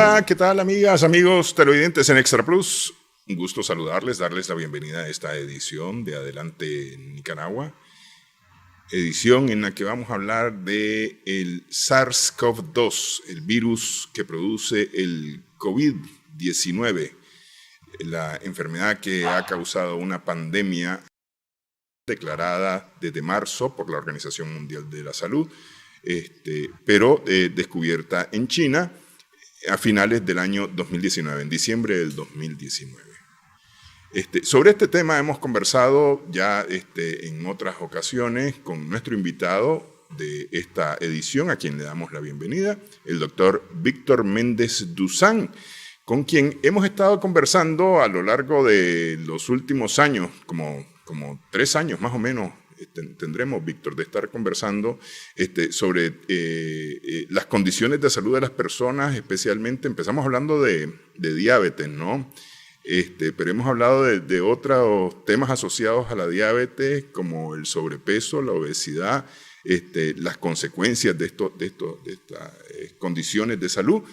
Hola, ¿qué tal amigas, amigos televidentes en Extra Plus? Un gusto saludarles, darles la bienvenida a esta edición de Adelante Nicaragua. Edición en la que vamos a hablar de el SARS-CoV-2, el virus que produce el COVID-19, la enfermedad que ha causado una pandemia declarada desde marzo por la Organización Mundial de la Salud, pero descubierta en China a finales del año 2019, en diciembre del 2019. Sobre este tema hemos conversado ya en otras ocasiones con nuestro invitado de esta edición, a quien le damos la bienvenida, el doctor Víctor Méndez Duzán, con quien hemos estado conversando a lo largo de los últimos años, como 3 años más o menos, tendremos, Víctor, de estar conversando sobre las condiciones de salud de las personas, especialmente empezamos hablando de diabetes, ¿no? Pero hemos hablado de otros temas asociados a la diabetes, como el sobrepeso, la obesidad, las consecuencias de estas condiciones de salud.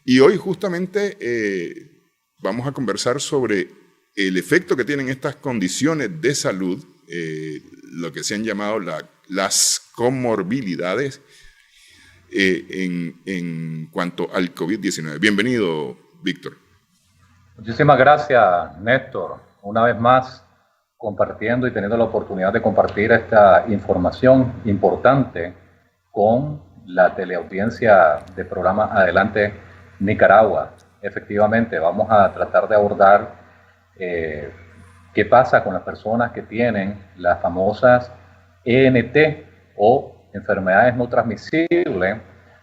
Y hoy justamente vamos a conversar sobre el efecto que tienen estas condiciones de salud, lo que se han llamado las comorbilidades en cuanto al COVID-19. Bienvenido, Víctor. Muchísimas gracias, Néstor. Una vez más, compartiendo y teniendo la oportunidad de compartir esta información importante con la teleaudiencia del programa Adelante Nicaragua. Efectivamente, vamos a tratar de abordar qué pasa con las personas que tienen las famosas ENT o enfermedades no transmisibles,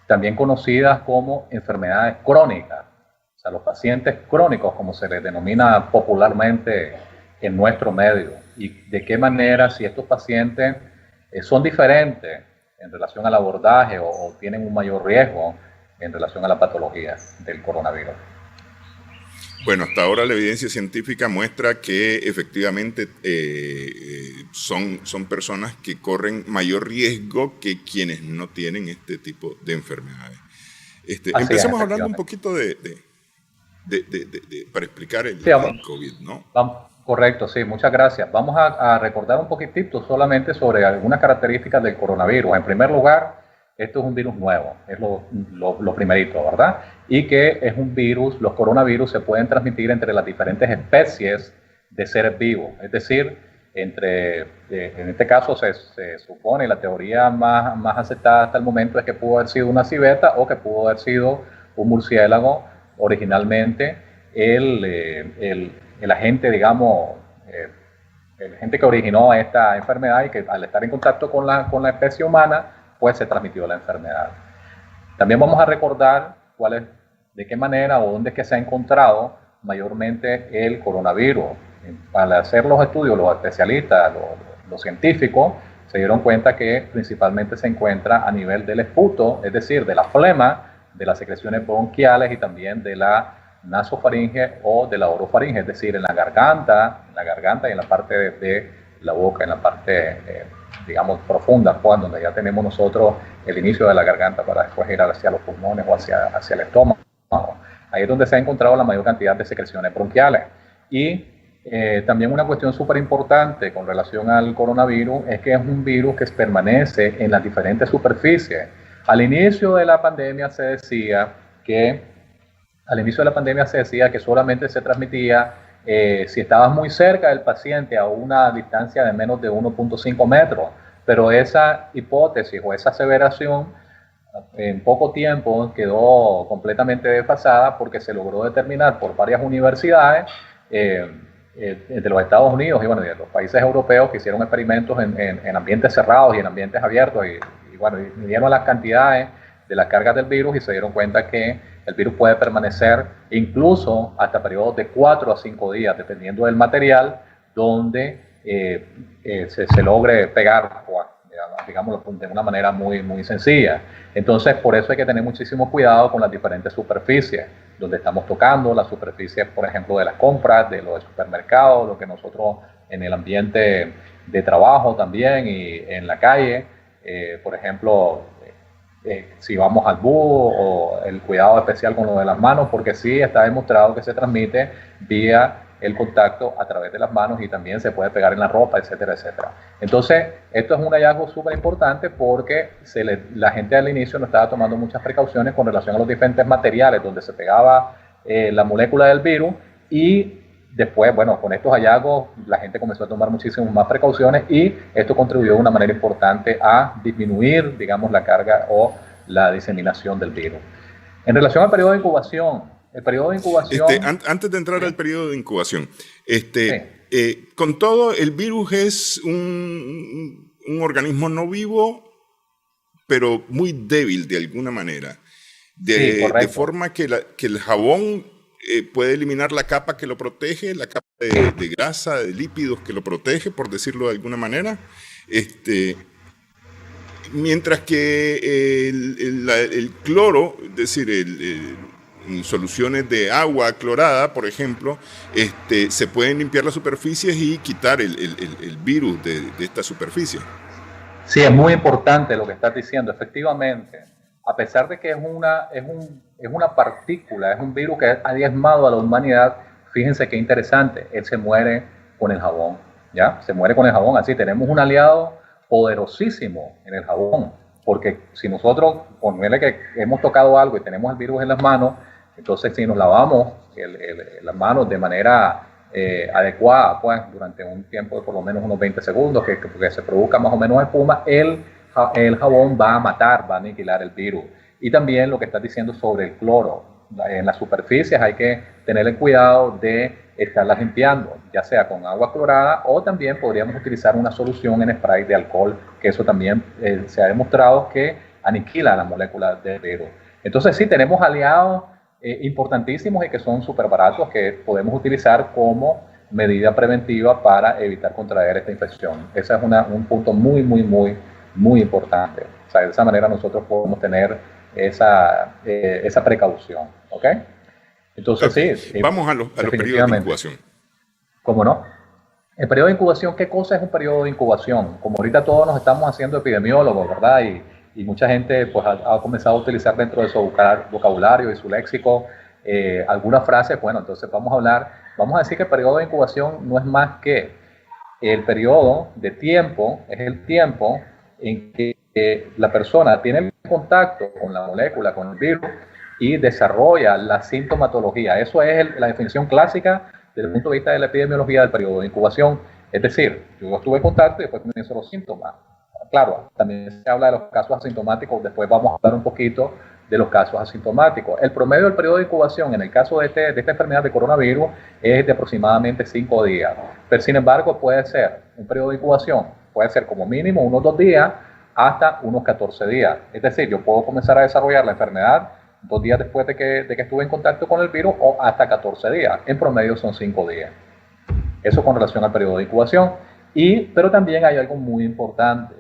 también conocidas como enfermedades crónicas. O sea, los pacientes crónicos, como se les denomina popularmente en nuestro medio, y de qué manera, si estos pacientes son diferentes en relación al abordaje o tienen un mayor riesgo en relación a la patología del coronavirus. Bueno, hasta ahora la evidencia científica muestra que efectivamente son personas que corren mayor riesgo que quienes no tienen este tipo de enfermedades. Empecemos hablando un poquito para explicar el COVID, ¿no? Correcto, sí, muchas gracias. Vamos a recordar un poquitito solamente sobre algunas características del coronavirus. En primer lugar, esto es un virus nuevo, es lo primerito, ¿verdad? Y que es un virus, los coronavirus se pueden transmitir entre las diferentes especies de seres vivos. Es decir, en este caso se supone, la teoría más aceptada hasta el momento es que pudo haber sido una civeta o que pudo haber sido un murciélago originalmente. El agente, digamos, el agente que originó esta enfermedad y que al estar en contacto con la especie humana, pues se transmitió la enfermedad. También vamos a recordar de qué manera o dónde es que se ha encontrado mayormente el coronavirus. Al hacer los estudios, los especialistas, los científicos, se dieron cuenta que principalmente se encuentra a nivel del esputo, es decir, de la flema, de las secreciones bronquiales y también de la nasofaringe o de la orofaringe, es decir, en la garganta y en la parte de la boca, en la parte digamos, profunda, donde ya tenemos nosotros el inicio de la garganta para después ir hacia los pulmones o hacia el estómago. Ahí es donde se ha encontrado la mayor cantidad de secreciones bronquiales. Y también una cuestión súper importante con relación al coronavirus es que es un virus que permanece en las diferentes superficies. Al inicio de la pandemia se decía que solamente se transmitía si estabas muy cerca del paciente a una distancia de menos de 1.5 metros, pero esa hipótesis o esa aseveración en poco tiempo quedó completamente desfasada porque se logró determinar por varias universidades de los Estados Unidos y, bueno, de los países europeos que hicieron experimentos en ambientes cerrados y en ambientes abiertos y bueno, midieron las cantidades de las cargas del virus y se dieron cuenta que el virus puede permanecer incluso hasta periodos de 4 a 5 días, dependiendo del material donde se logre pegar, digamos, de una manera muy sencilla. Entonces, por eso hay que tener muchísimo cuidado con las diferentes superficies donde estamos tocando, las superficies, por ejemplo, de las compras, de los supermercados, lo que nosotros en el ambiente de trabajo también y en la calle, por ejemplo, si vamos al búho o el cuidado especial con lo de las manos, porque sí está demostrado que se transmite vía el contacto a través de las manos y también se puede pegar en la ropa, etcétera, etcétera. Entonces, esto es un hallazgo súper importante porque la gente al inicio no estaba tomando muchas precauciones con relación a los diferentes materiales donde se pegaba la molécula del virus, y después, bueno, con estos hallazgos la gente comenzó a tomar muchísimas más precauciones y esto contribuyó de una manera importante a disminuir, digamos, la carga o la diseminación del virus. En relación al periodo de incubación, el periodo de incubación... Antes de entrar al periodo de incubación, sí. Con todo, el virus es un organismo no vivo, pero muy débil de alguna manera. De forma que el jabón puede eliminar la capa que lo protege, la capa de grasa, de lípidos que lo protege, por decirlo de alguna manera. Mientras que el cloro, es decir, en soluciones de agua clorada, por ejemplo, se pueden limpiar las superficies y quitar el virus de esta superficie. Sí, es muy importante lo que estás diciendo, efectivamente. A pesar de que es una partícula, es un virus que ha diezmado a la humanidad, fíjense qué interesante, él se muere con el jabón, ¿ya? Se muere con el jabón, así tenemos un aliado poderosísimo en el jabón, porque si nosotros, ponerle que hemos tocado algo y tenemos el virus en las manos, entonces si nos lavamos las manos de manera adecuada, pues durante un tiempo de por lo menos unos 20 segundos, que se produzca más o menos espuma, el jabón va a matar, va a aniquilar el virus. Y también lo que estás diciendo sobre el cloro, en las superficies hay que tener el cuidado de estarlas limpiando, ya sea con agua clorada o también podríamos utilizar una solución en spray de alcohol, que eso también se ha demostrado que aniquila las moléculas del virus. Entonces sí, tenemos aliados importantísimos y que son súper baratos que podemos utilizar como medida preventiva para evitar contraer esta infección. Ese es un punto muy importante. O sea, de esa manera nosotros podemos tener esa precaución, ¿ok? Entonces sí. Vamos a los periodos de incubación. ¿Cómo no? El periodo de incubación, ¿qué cosa es un periodo de incubación? Como ahorita todos nos estamos haciendo epidemiólogos, ¿verdad? Y mucha gente pues ha comenzado a utilizar dentro de su vocabulario y su léxico algunas frases. Bueno, entonces vamos a decir que el periodo de incubación no es más que el periodo de tiempo, es el tiempo en que la persona tiene contacto con la molécula, con el virus, y desarrolla la sintomatología. Eso es la definición clásica desde el punto de vista de la epidemiología del periodo de incubación. Es decir, yo estuve en contacto y después comienzan los síntomas. Claro, también se habla de los casos asintomáticos, después vamos a hablar un poquito de los casos asintomáticos. El promedio del periodo de incubación en el caso de esta enfermedad de coronavirus es de aproximadamente 5 días. Pero sin embargo puede ser un periodo de incubación, puede ser como mínimo unos 2 días hasta unos 14 días. Es decir, yo puedo comenzar a desarrollar la enfermedad 2 días después de que estuve en contacto con el virus o hasta 14 días. En promedio son 5 días. Eso con relación al periodo de incubación. Pero también hay algo muy importante.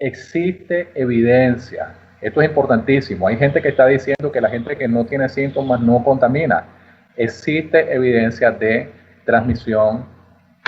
Existe evidencia. Esto es importantísimo. Hay gente que está diciendo que la gente que no tiene síntomas no contamina. Existe evidencia de transmisión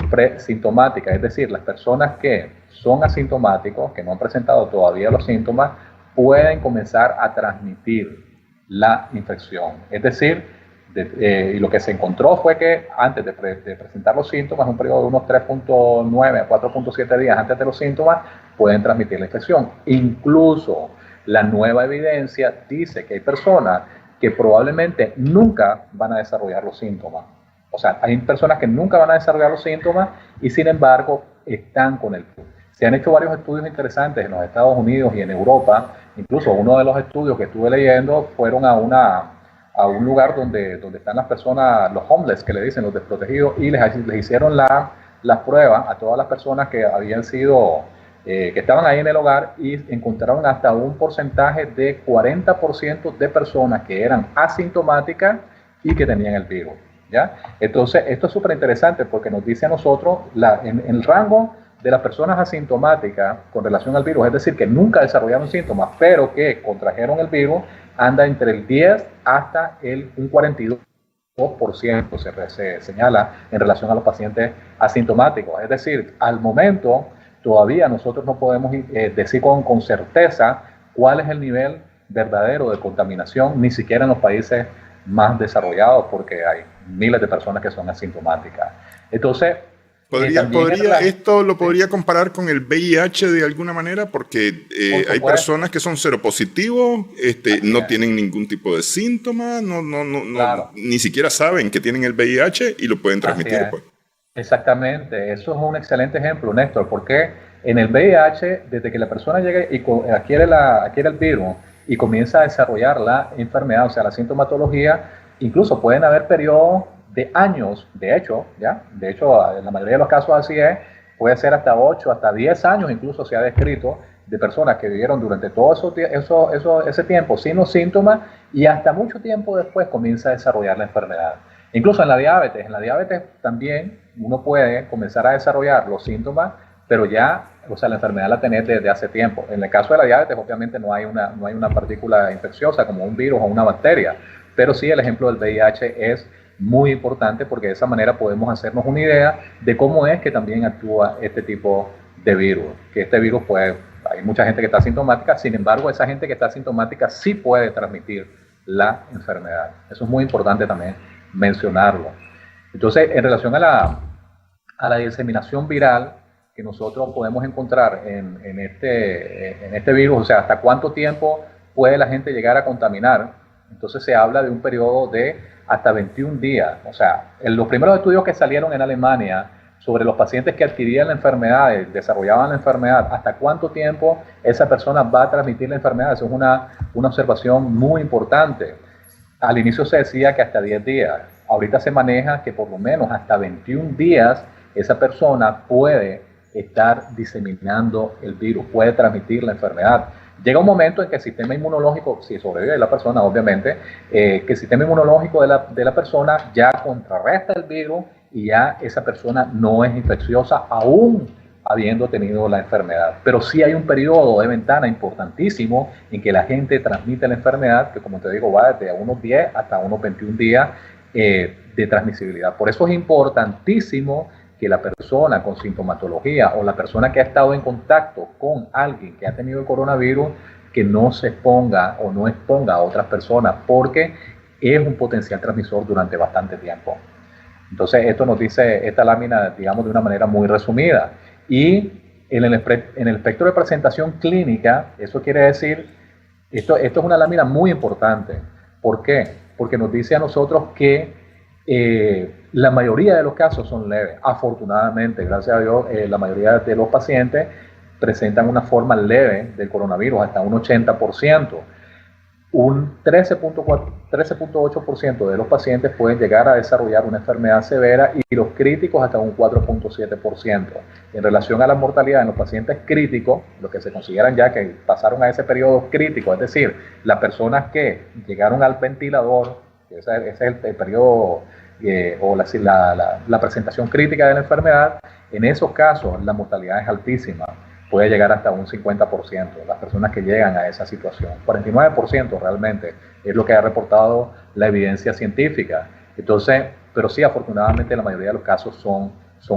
presintomática, es decir, las personas que son asintomáticos, que no han presentado todavía los síntomas, pueden comenzar a transmitir la infección. Es decir, y lo que se encontró fue que antes de presentar los síntomas, un periodo de unos 3.9 a 4.7 días antes de los síntomas, pueden transmitir la infección. Incluso la nueva evidencia dice que hay personas que probablemente nunca van a desarrollar los síntomas. O sea, hay personas que nunca van a desarrollar los síntomas y sin embargo están con el virus. Se han hecho varios estudios interesantes en los Estados Unidos y en Europa. Incluso uno de los estudios que estuve leyendo fueron a un lugar donde están las personas, los homeless que le dicen, los desprotegidos, y les hicieron las pruebas a todas las personas que habían sido, que estaban ahí en el hogar, y encontraron hasta un porcentaje de 40% de personas que eran asintomáticas y que tenían el virus, ¿ya? Entonces, esto es súper interesante porque nos dice a nosotros en el rango de las personas asintomáticas con relación al virus, es decir, que nunca desarrollaron síntomas, pero que contrajeron el virus, anda entre el 10 hasta un 42% se señala en relación a los pacientes asintomáticos. Es decir, al momento todavía nosotros no podemos decir con certeza cuál es el nivel verdadero de contaminación, ni siquiera en los países más desarrollados, porque hay miles de personas que son asintomáticas. Entonces, ¿Esto lo podría comparar con el VIH de alguna manera? Porque hay personas que son seropositivos, no tienen ningún tipo de síntoma, claro, ni siquiera saben que tienen el VIH y lo pueden transmitir. Pues. Exactamente, eso es un excelente ejemplo, Néstor, porque en el VIH, desde que la persona llega y adquiere el virus y comienza a desarrollar la enfermedad, o sea, la sintomatología, incluso pueden haber periodos de años, de hecho, en la mayoría de los casos así es, puede ser hasta 8, hasta 10 años, incluso se ha descrito, de personas que vivieron durante todo ese tiempo sin los síntomas y hasta mucho tiempo después comienza a desarrollar la enfermedad. Incluso en la diabetes también uno puede comenzar a desarrollar los síntomas, pero ya, o sea, la enfermedad la tenés desde hace tiempo. En el caso de la diabetes, obviamente no hay una partícula infecciosa como un virus o una bacteria, pero sí el ejemplo del VIH es muy importante porque de esa manera podemos hacernos una idea de cómo es que también actúa este tipo de virus. Que este virus, pues, hay mucha gente que está asintomática, sin embargo, esa gente que está asintomática sí puede transmitir la enfermedad. Eso es muy importante también mencionarlo. Entonces, en relación a la diseminación viral que nosotros podemos encontrar en este virus, o sea, hasta cuánto tiempo puede la gente llegar a contaminar, entonces se habla de un periodo de hasta 21 días. O sea, los primeros estudios que salieron en Alemania sobre los pacientes que adquirían la enfermedad, desarrollaban la enfermedad, hasta cuánto tiempo esa persona va a transmitir la enfermedad, eso es una observación muy importante. Al inicio se decía que hasta 10 días, ahorita se maneja que por lo menos hasta 21 días esa persona puede estar diseminando el virus, puede transmitir la enfermedad. Llega un momento en que el sistema inmunológico, si sobrevive la persona, obviamente, que el sistema inmunológico de la persona ya contrarresta el virus y ya esa persona no es infecciosa, aún habiendo tenido la enfermedad. Pero sí hay un periodo de ventana importantísimo en que la gente transmite la enfermedad, que como te digo, va desde unos 10 hasta unos 21 días de transmisibilidad. Por eso es importantísimo que la persona con sintomatología o la persona que ha estado en contacto con alguien que ha tenido el coronavirus, que no se exponga o no exponga a otras personas, porque es un potencial transmisor durante bastante tiempo. Entonces, esto nos dice esta lámina, digamos, de una manera muy resumida. Y en el espectro de presentación clínica, eso quiere decir, esto es una lámina muy importante. ¿Por qué? Porque nos dice a nosotros que la mayoría de los casos son leves. Afortunadamente, gracias a Dios, la mayoría de los pacientes presentan una forma leve del coronavirus, hasta un 80%. Un 13.8% de los pacientes pueden llegar a desarrollar una enfermedad severa y los críticos hasta un 4.7%. En relación a la mortalidad en los pacientes críticos, los que se consideran ya que pasaron a ese periodo crítico, es decir, las personas que llegaron al ventilador, ese es el periodo o la presentación crítica de la enfermedad, en esos casos la mortalidad es altísima. Puede llegar hasta un 50%, las personas que llegan a esa situación. 49% realmente es lo que ha reportado la evidencia científica. Entonces, pero sí, afortunadamente la mayoría de los casos son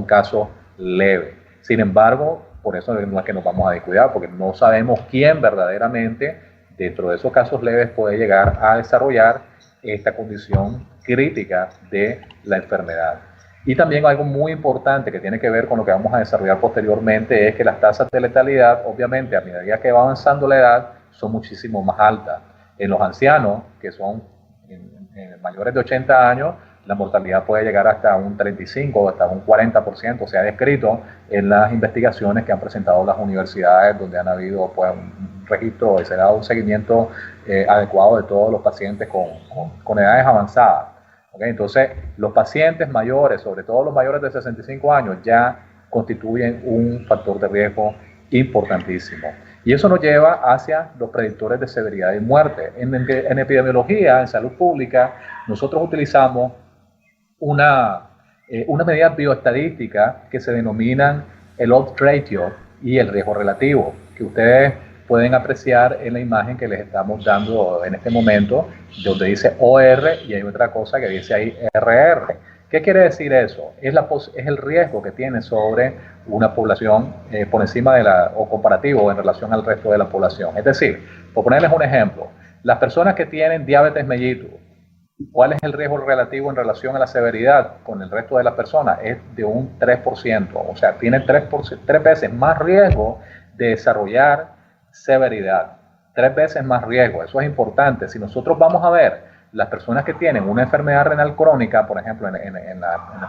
casos leves. Sin embargo, por eso no es que nos vamos a descuidar, porque no sabemos quién verdaderamente dentro de esos casos leves puede llegar a desarrollar esta condición crítica de la enfermedad. Y también algo muy importante que tiene que ver con lo que vamos a desarrollar posteriormente es que las tasas de letalidad, obviamente, a medida que va avanzando la edad, son muchísimo más altas. En los ancianos, que son mayores de 80 años, la mortalidad puede llegar hasta un 35 o hasta un 40%. Se ha descrito en las investigaciones que han presentado las universidades, donde han habido pues, un registro y se ha dado un seguimiento adecuado de todos los pacientes con edades avanzadas. ¿Okay? Entonces, los pacientes mayores, sobre todo los mayores de 65 años, ya constituyen un factor de riesgo importantísimo. Y eso nos lleva hacia los predictores de severidad y muerte. En epidemiología, en salud pública, nosotros utilizamos una medida bioestadística que se denominan el odds ratio y el riesgo relativo, que ustedes pueden apreciar en la imagen que les estamos dando en este momento, donde dice OR y hay otra cosa que dice ahí RR. ¿Qué quiere decir eso? Es el riesgo que tiene sobre una población por encima o comparativo en relación al resto de la población. Es decir, por ponerles un ejemplo, Las personas que tienen diabetes mellitus, ¿cuál es el riesgo relativo en relación a la severidad con el resto de las personas? Es de un 3%, o sea, tienen 3 veces más riesgo de desarrollar severidad, 3 veces más riesgo. Eso es importante. Si nosotros vamos a ver las personas que tienen una enfermedad renal crónica, por ejemplo, en el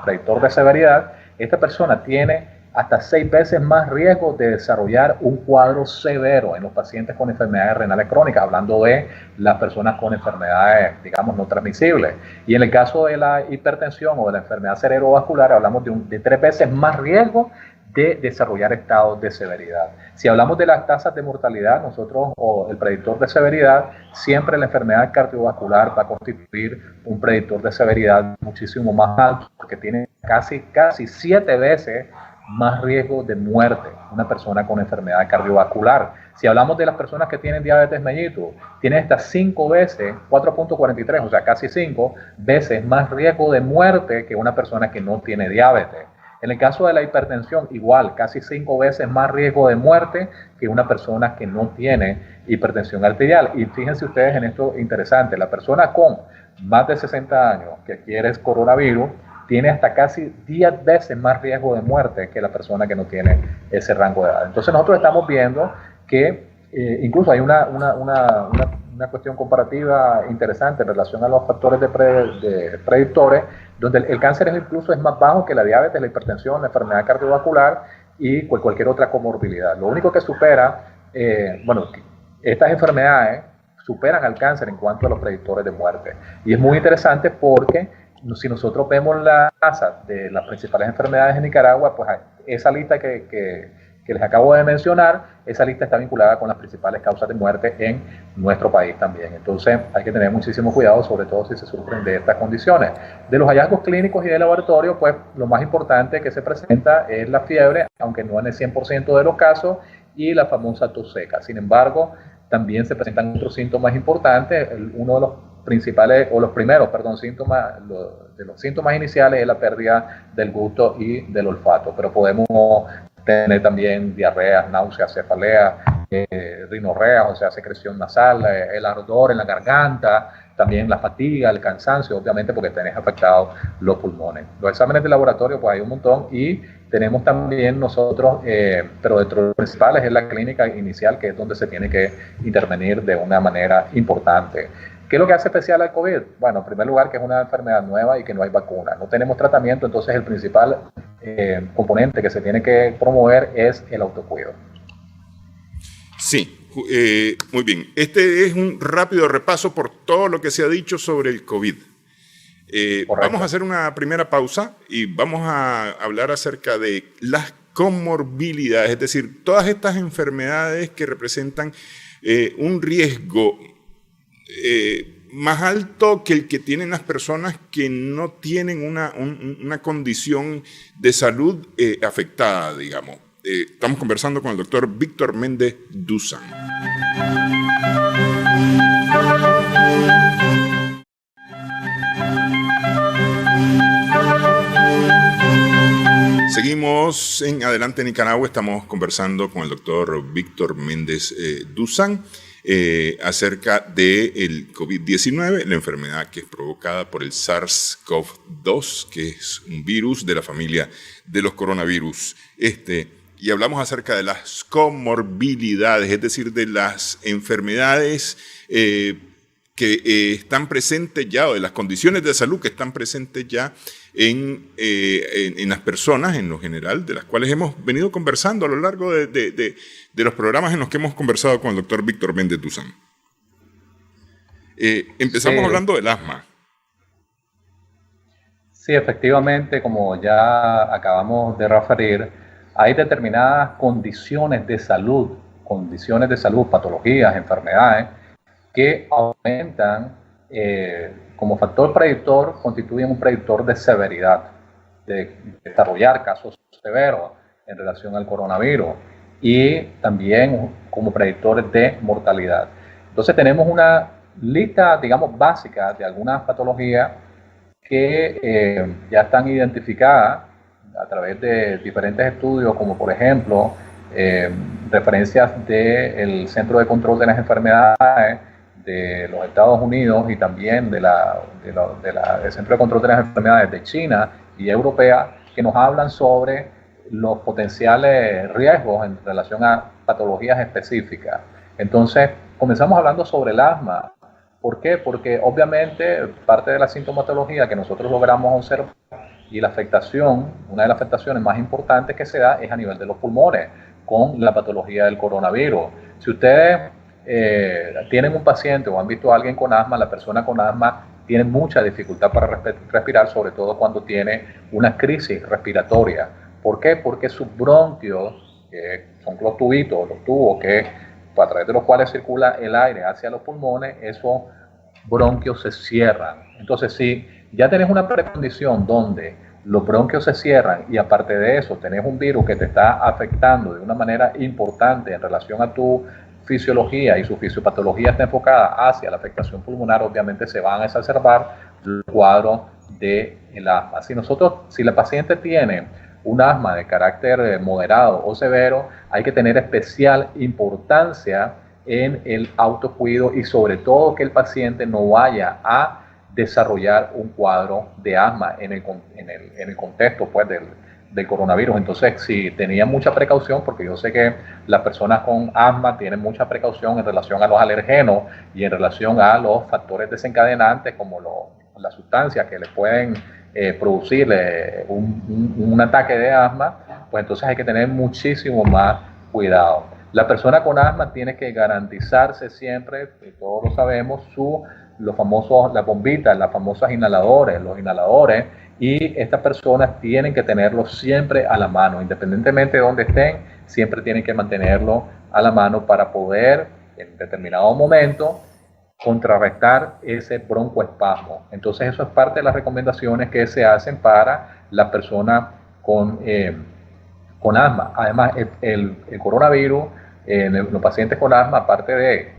predictor de severidad, esta persona tiene hasta 6 veces más riesgo de desarrollar un cuadro severo en los pacientes con enfermedades renales crónicas, hablando de las personas con enfermedades, digamos, no transmisibles. Y en el caso de la hipertensión o de la enfermedad cerebrovascular, hablamos de 3 veces más riesgo de desarrollar estados de severidad. Si hablamos de las tasas de mortalidad, nosotros, o el predictor de severidad, siempre la enfermedad cardiovascular va a constituir un predictor de severidad muchísimo más alto, porque tiene casi 7 veces más riesgo de muerte una persona con enfermedad cardiovascular. Si hablamos de las personas que tienen diabetes mellitus, tienen hasta 5 veces, 4.43, o sea, casi 5 veces más riesgo de muerte que una persona que no tiene diabetes. En el caso de la hipertensión, igual, casi 5 veces más riesgo de muerte que una persona que no tiene hipertensión arterial. Y fíjense ustedes en esto interesante, la persona con más de 60 años que adquiere coronavirus tiene hasta casi 10 veces más riesgo de muerte que la persona que no tiene ese rango de edad. Entonces nosotros estamos viendo que incluso hay una cuestión comparativa interesante en relación a los factores de predictores, donde el cáncer incluso es más bajo que la diabetes, la hipertensión, la enfermedad cardiovascular y cualquier otra comorbilidad. Lo único que supera, estas enfermedades superan al cáncer en cuanto a los predictores de muerte. Y es muy interesante porque si nosotros vemos la tasa de las principales enfermedades en Nicaragua, pues esa lista que les acabo de mencionar, esa lista está vinculada con las principales causas de muerte en nuestro país también. Entonces hay que tener muchísimo cuidado, sobre todo si se sufren de estas condiciones. De los hallazgos clínicos y de laboratorio, pues lo más importante que se presenta es la fiebre, aunque no en el 100% de los casos, y la famosa tos seca. Sin embargo, también se presentan otros síntomas importantes. Uno de los principales, o los primeros, síntomas, de los síntomas iniciales es la pérdida del gusto y del olfato, pero podemos tener también diarreas, náuseas, cefaleas, rinorreas, o sea, secreción nasal, el ardor en la garganta, también la fatiga, el cansancio, obviamente porque tenés afectados los pulmones. Los exámenes de laboratorio, pues hay un montón, y tenemos también nosotros, pero dentro de los principales es la clínica inicial, que es donde se tiene que intervenir de una manera importante. ¿Qué es lo que hace especial al COVID? Bueno, en primer lugar, que es una enfermedad nueva y que no hay vacuna. No tenemos tratamiento, entonces el principal componente que se tiene que promover es el autocuidado. Sí, muy bien. Este es un rápido repaso por todo lo que se ha dicho sobre el COVID. Vamos a hacer una primera pausa y vamos a hablar acerca de las comorbilidades, es decir, todas estas enfermedades que representan un riesgo más alto que el que tienen las personas que no tienen una condición de salud afectada, digamos. Estamos conversando con el doctor Víctor Méndez Duzán. Seguimos en Adelante Nicaragua, estamos conversando con el doctor Víctor Méndez Duzán acerca del COVID-19, la enfermedad que es provocada por el SARS-CoV-2, que es un virus de la familia de los coronavirus. Y hablamos acerca de las comorbilidades, es decir, de las enfermedades que están presentes ya, o de las condiciones de salud que están presentes ya en las personas en lo general, de las cuales hemos venido conversando a lo largo de los programas en los que hemos conversado con el doctor Víctor Méndez Duzán. Empezamos hablando del asma. Sí, efectivamente, como ya acabamos de referir, hay determinadas condiciones de salud, patologías, enfermedades, que aumentan como factor predictor, constituyen un predictor de severidad, de desarrollar casos severos en relación al coronavirus, y también como predictores de mortalidad. Entonces tenemos una lista, digamos, básica de algunas patologías que ya están identificadas a través de diferentes estudios, como por ejemplo referencias del Centro de Control de las Enfermedades de los Estados Unidos y también del Centro de Control de las Enfermedades de China y europea, que nos hablan sobre los potenciales riesgos en relación a patologías específicas. Entonces, comenzamos hablando sobre el asma. ¿Por qué? Porque obviamente parte de la sintomatología que nosotros logramos observar y la afectación, una de las afectaciones más importantes que se da es a nivel de los pulmones, con la patología del coronavirus. Si ustedes tienen un paciente o han visto a alguien con asma, la persona con asma tiene mucha dificultad para respirar, sobre todo cuando tiene una crisis respiratoria. ¿Por qué? Porque sus bronquios, que son los tubitos, los tubos que a través de los cuales circula el aire hacia los pulmones, esos bronquios se cierran. Entonces, si ya tenés una precondición donde los bronquios se cierran y aparte de eso tenés un virus que te está afectando de una manera importante en relación a tu fisiología y su fisiopatología está enfocada hacia la afectación pulmonar, obviamente se van a exacerbar los cuadros del asma. Si la paciente tiene un asma de carácter moderado o severo, hay que tener especial importancia en el autocuidado y sobre todo que el paciente no vaya a desarrollar un cuadro de asma en el contexto pues, del coronavirus. Entonces, si tenía mucha precaución, porque yo sé que las personas con asma tienen mucha precaución en relación a los alergenos y en relación a los factores desencadenantes como las sustancias que le pueden producir un ataque de asma, pues entonces hay que tener muchísimo más cuidado. La persona con asma tiene que garantizarse siempre, y todos lo sabemos, las bombitas, las famosas los inhaladores, y estas personas tienen que tenerlo siempre a la mano, independientemente de donde estén, siempre tienen que mantenerlo a la mano para poder, en determinado momento, contrarrestar ese broncoespasmo. Entonces eso es parte de las recomendaciones que se hacen para la persona con asma. Además, el coronavirus, los pacientes con asma, aparte de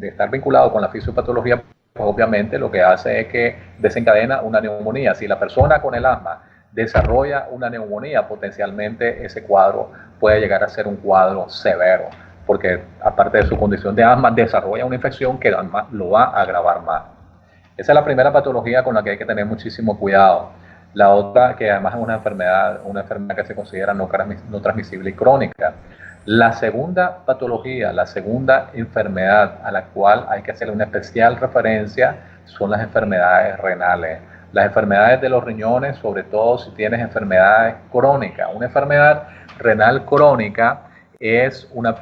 estar vinculado con la fisiopatología, pues obviamente lo que hace es que desencadena una neumonía. Si la persona con el asma desarrolla una neumonía, potencialmente ese cuadro puede llegar a ser un cuadro severo, porque aparte de su condición de asma, desarrolla una infección que lo va a agravar más. Esa es la primera patología con la que hay que tener muchísimo cuidado. La otra, que además es una enfermedad que se considera no transmisible y crónica. La segunda patología, la segunda enfermedad a la cual hay que hacer una especial referencia son las enfermedades renales. Las enfermedades de los riñones, sobre todo si tienes enfermedades crónicas. Una enfermedad renal crónica es una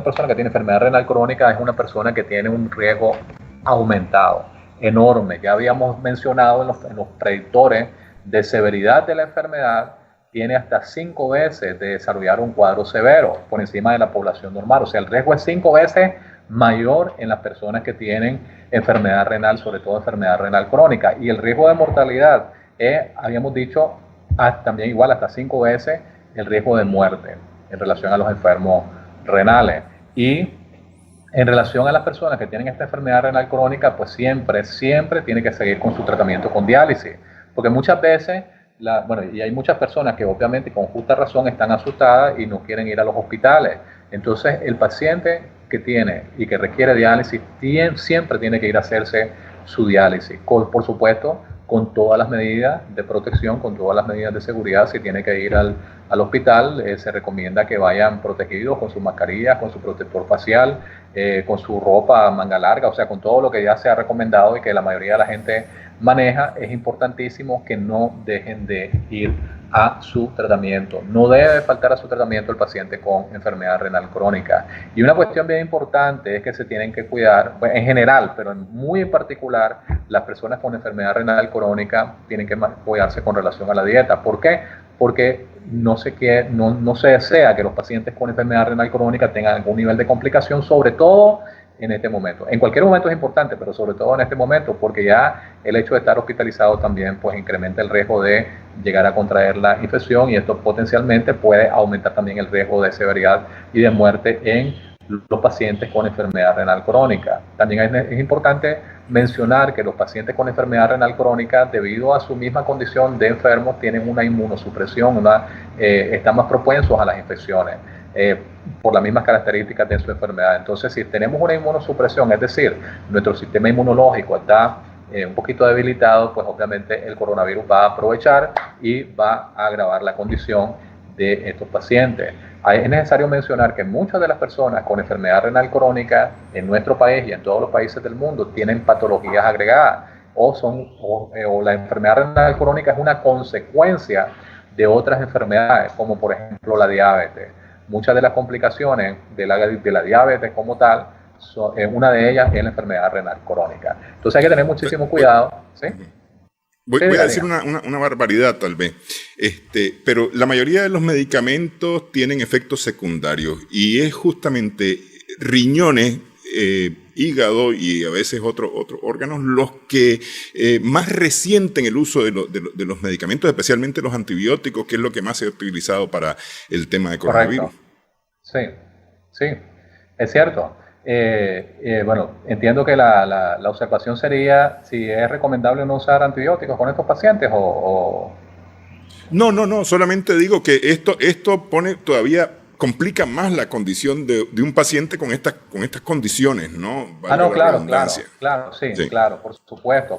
persona que tiene enfermedad renal crónica, es una persona que tiene un riesgo aumentado, enorme. Ya habíamos mencionado en los predictores de severidad de la enfermedad, tiene hasta 5 veces de desarrollar un cuadro severo por encima de la población normal. O sea, el riesgo es 5 veces mayor en las personas que tienen enfermedad renal, sobre todo enfermedad renal crónica. Y el riesgo de mortalidad es, habíamos dicho, también igual hasta 5 veces el riesgo de muerte en relación a los enfermos renales. Y en relación a las personas que tienen esta enfermedad renal crónica, pues siempre tiene que seguir con su tratamiento con diálisis. Porque muchas veces, y hay muchas personas que obviamente con justa razón están asustadas y no quieren ir a los hospitales. Entonces el paciente que tiene y que requiere diálisis siempre tiene que ir a hacerse su diálisis. Por supuesto, con todas las medidas de protección, con todas las medidas de seguridad. Si tiene que ir al hospital, se recomienda que vayan protegidos con sus mascarillas, con su protector facial, con su ropa manga larga, o sea, con todo lo que ya se ha recomendado y que la mayoría de la gente maneja. Es importantísimo que no dejen de ir a su tratamiento. No debe faltar a su tratamiento el paciente con enfermedad renal crónica. Y una cuestión bien importante es que se tienen que cuidar, en general, pero muy en particular, las personas con enfermedad renal crónica tienen que cuidarse con relación a la dieta. ¿Por qué? Porque no se desea que los pacientes con enfermedad renal crónica tengan algún nivel de complicación, sobre todo en este momento. En cualquier momento es importante, pero sobre todo en este momento, porque ya el hecho de estar hospitalizado también pues incrementa el riesgo de llegar a contraer la infección, y esto potencialmente puede aumentar también el riesgo de severidad y de muerte en los pacientes con enfermedad renal crónica. También es importante mencionar que los pacientes con enfermedad renal crónica, debido a su misma condición de enfermos, tienen una inmunosupresión, están más propensos a las infecciones. por las mismas características de su enfermedad. Entonces, si tenemos una inmunosupresión, es decir, nuestro sistema inmunológico está un poquito debilitado, pues obviamente el coronavirus va a aprovechar y va a agravar la condición de estos pacientes. Es necesario mencionar que muchas de las personas con enfermedad renal crónica en nuestro país y en todos los países del mundo tienen patologías agregadas o la enfermedad renal crónica es una consecuencia de otras enfermedades, como por ejemplo la diabetes. Muchas de las complicaciones de la diabetes como tal, una de ellas es la enfermedad renal crónica. Entonces hay que tener muchísimo cuidado. ¿Sí? Voy a decir una barbaridad tal vez, pero la mayoría de los medicamentos tienen efectos secundarios y es justamente riñones, hígado y a veces otros órganos los que más resienten el uso de los medicamentos, especialmente los antibióticos, que es lo que más se ha utilizado para el tema de coronavirus. Correcto. Sí, es cierto. Bueno, entiendo que la observación sería si es recomendable no usar antibióticos con estos pacientes o... No, solamente digo que esto complica más la condición de un paciente con estas condiciones, ¿no? Claro, sí, claro, por supuesto.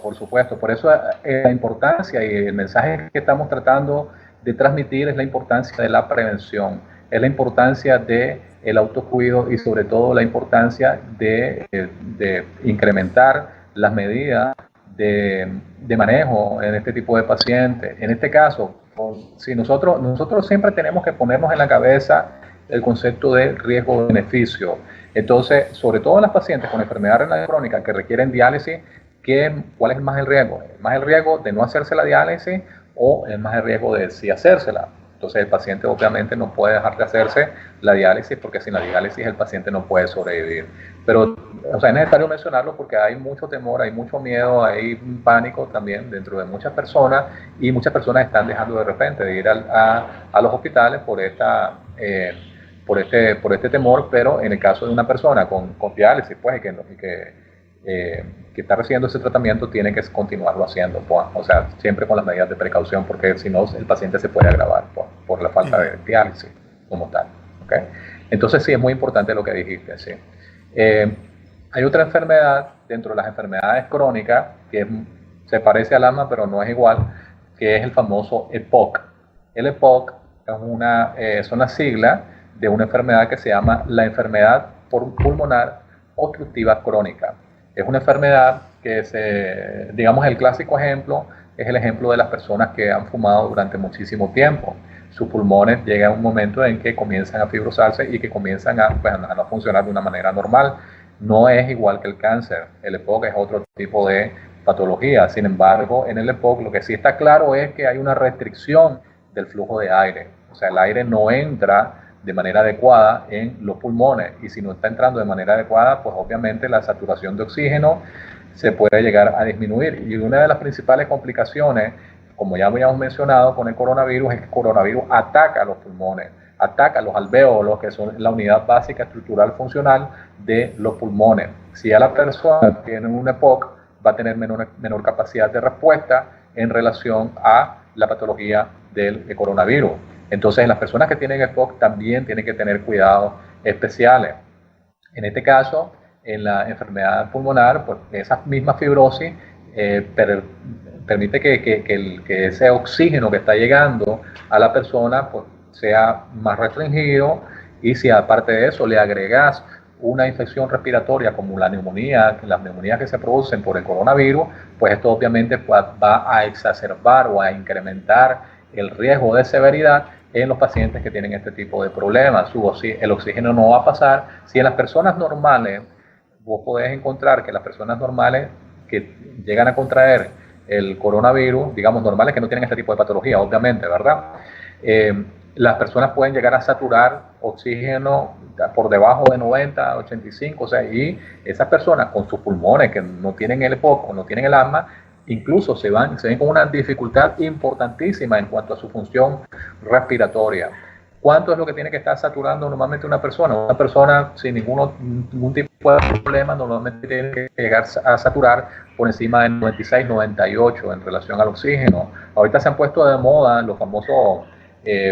Por eso la importancia y el mensaje que estamos tratando de transmitir es la importancia de la prevención, es la importancia de el autocuidado y sobre todo la importancia de incrementar las medidas de manejo en este tipo de pacientes. En este caso, si nosotros siempre tenemos que ponernos en la cabeza el concepto de riesgo-beneficio. Entonces, sobre todo en las pacientes con enfermedad renal crónica que requieren diálisis, ¿cuál es más el riesgo? ¿Es más el riesgo de no hacerse la diálisis o es más el riesgo de sí hacérsela? Entonces el paciente obviamente no puede dejar de hacerse la diálisis porque sin la diálisis el paciente no puede sobrevivir. Pero es necesario mencionarlo porque hay mucho temor, hay mucho miedo, hay pánico también dentro de muchas personas y muchas personas están dejando de repente de ir a los hospitales por este temor, pero en el caso de una persona con diálisis pues, que está recibiendo ese tratamiento tiene que continuarlo haciendo, o sea, siempre con las medidas de precaución porque si no el paciente se puede agravar por la falta de diálisis como tal. ¿Okay? Entonces sí, es muy importante lo que dijiste. Sí. Hay otra enfermedad dentro de las enfermedades crónicas que se parece al asma pero no es igual, que es el famoso EPOC. El EPOC es una sigla de una enfermedad que se llama la enfermedad pulmonar obstructiva crónica. Es una enfermedad que digamos, el clásico ejemplo es el ejemplo de las personas que han fumado durante muchísimo tiempo. Sus pulmones llegan a un momento en que comienzan a fibrosarse y que comienzan a no funcionar de una manera normal. No es igual que el cáncer. El EPOC es otro tipo de patología. Sin embargo, en el EPOC lo que sí está claro es que hay una restricción del flujo de aire. O sea, el aire no entra de manera adecuada en los pulmones y si no está entrando de manera adecuada, pues obviamente la saturación de oxígeno se puede llegar a disminuir. Y una de las principales complicaciones, como ya habíamos mencionado con el coronavirus, es que el coronavirus ataca a los pulmones, ataca a los alvéolos, que son la unidad básica estructural funcional de los pulmones. Si a la persona tiene un EPOC, va a tener menor capacidad de respuesta en relación a la patología del coronavirus. Entonces, las personas que tienen EPOC también tienen que tener cuidados especiales. En este caso, en la enfermedad pulmonar, pues esa misma fibrosis permite que ese oxígeno que está llegando a la persona pues, sea más restringido y si aparte de eso le agregas una infección respiratoria como las neumonías que se producen por el coronavirus, pues esto obviamente va a exacerbar o a incrementar el riesgo de severidad en los pacientes que tienen este tipo de problemas. El oxígeno no va a pasar. Si en las personas normales, vos podés encontrar que las personas normales que llegan a contraer el coronavirus, digamos normales que no tienen este tipo de patología, obviamente, ¿verdad? Las personas pueden llegar a saturar oxígeno por debajo de 90, 85, o sea, y esas personas con sus pulmones que no tienen el EPOC o no tienen el asma, incluso se ven con una dificultad importantísima en cuanto a su función respiratoria. ¿Cuánto es lo que tiene que estar saturando normalmente una persona? Una persona sin ningún tipo de problema normalmente tiene que llegar a saturar por encima de 96, 98 en relación al oxígeno. Ahorita se han puesto de moda los famosos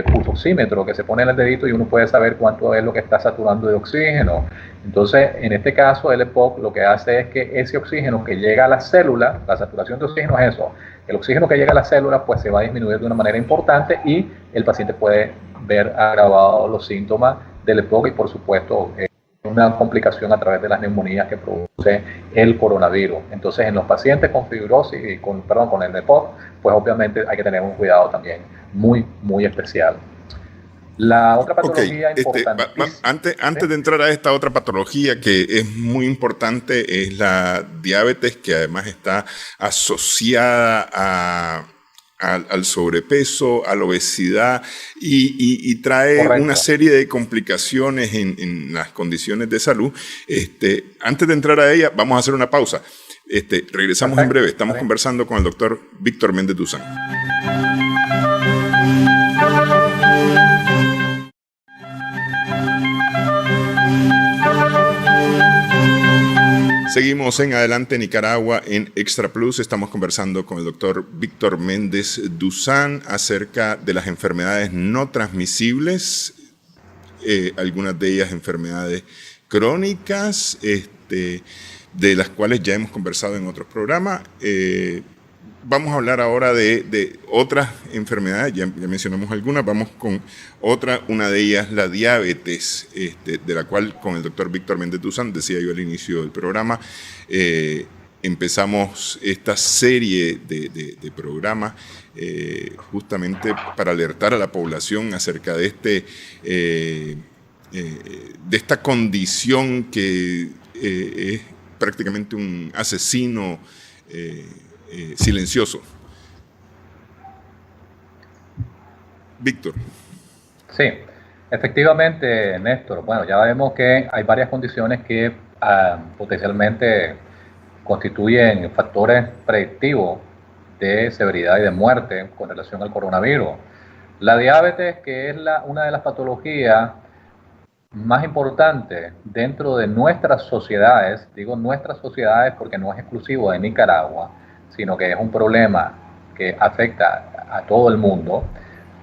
pulsoxímetro que se pone en el dedito y uno puede saber cuánto es lo que está saturando de oxígeno. Entonces, en este caso, el EPOC lo que hace es que ese oxígeno que llega a la célula, la saturación de oxígeno es eso, el oxígeno que llega a la célula pues se va a disminuir de una manera importante y el paciente puede ver agravados los síntomas del EPOC y por supuesto una complicación a través de las neumonías que produce el coronavirus. Entonces, en los pacientes con fibrosis y con el EPOC, pues obviamente hay que tener un cuidado también muy especial. La otra patología importante. Antes de entrar a esta otra patología que es muy importante, es la diabetes, que además está asociada al sobrepeso, a la obesidad y trae Correcto. una serie de complicaciones en las condiciones de salud. Antes de entrar a ella, vamos a hacer una pausa. Regresamos en breve. Estamos conversando con el doctor Víctor Méndez Duzán. Seguimos en Adelante Nicaragua en Extra Plus. Estamos conversando con el doctor Víctor Méndez Duzán acerca de las enfermedades no transmisibles, algunas de ellas enfermedades crónicas, de las cuales ya hemos conversado en otros programas. Vamos a hablar ahora de otras enfermedades, ya mencionamos algunas, vamos con otra, una de ellas la diabetes, de la cual con el doctor Víctor Méndez Duzán, decía yo al inicio del programa, empezamos esta serie de programas justamente para alertar a la población acerca de esta condición que es prácticamente un asesino silencioso. Víctor. Sí, efectivamente, Néstor. Bueno, ya vemos que hay varias condiciones que potencialmente constituyen factores predictivos de severidad y de muerte con relación al coronavirus. La diabetes, que es una de las patologías más importantes dentro de nuestras sociedades, digo nuestras sociedades porque no es exclusivo de Nicaragua, sino que es un problema que afecta a todo el mundo.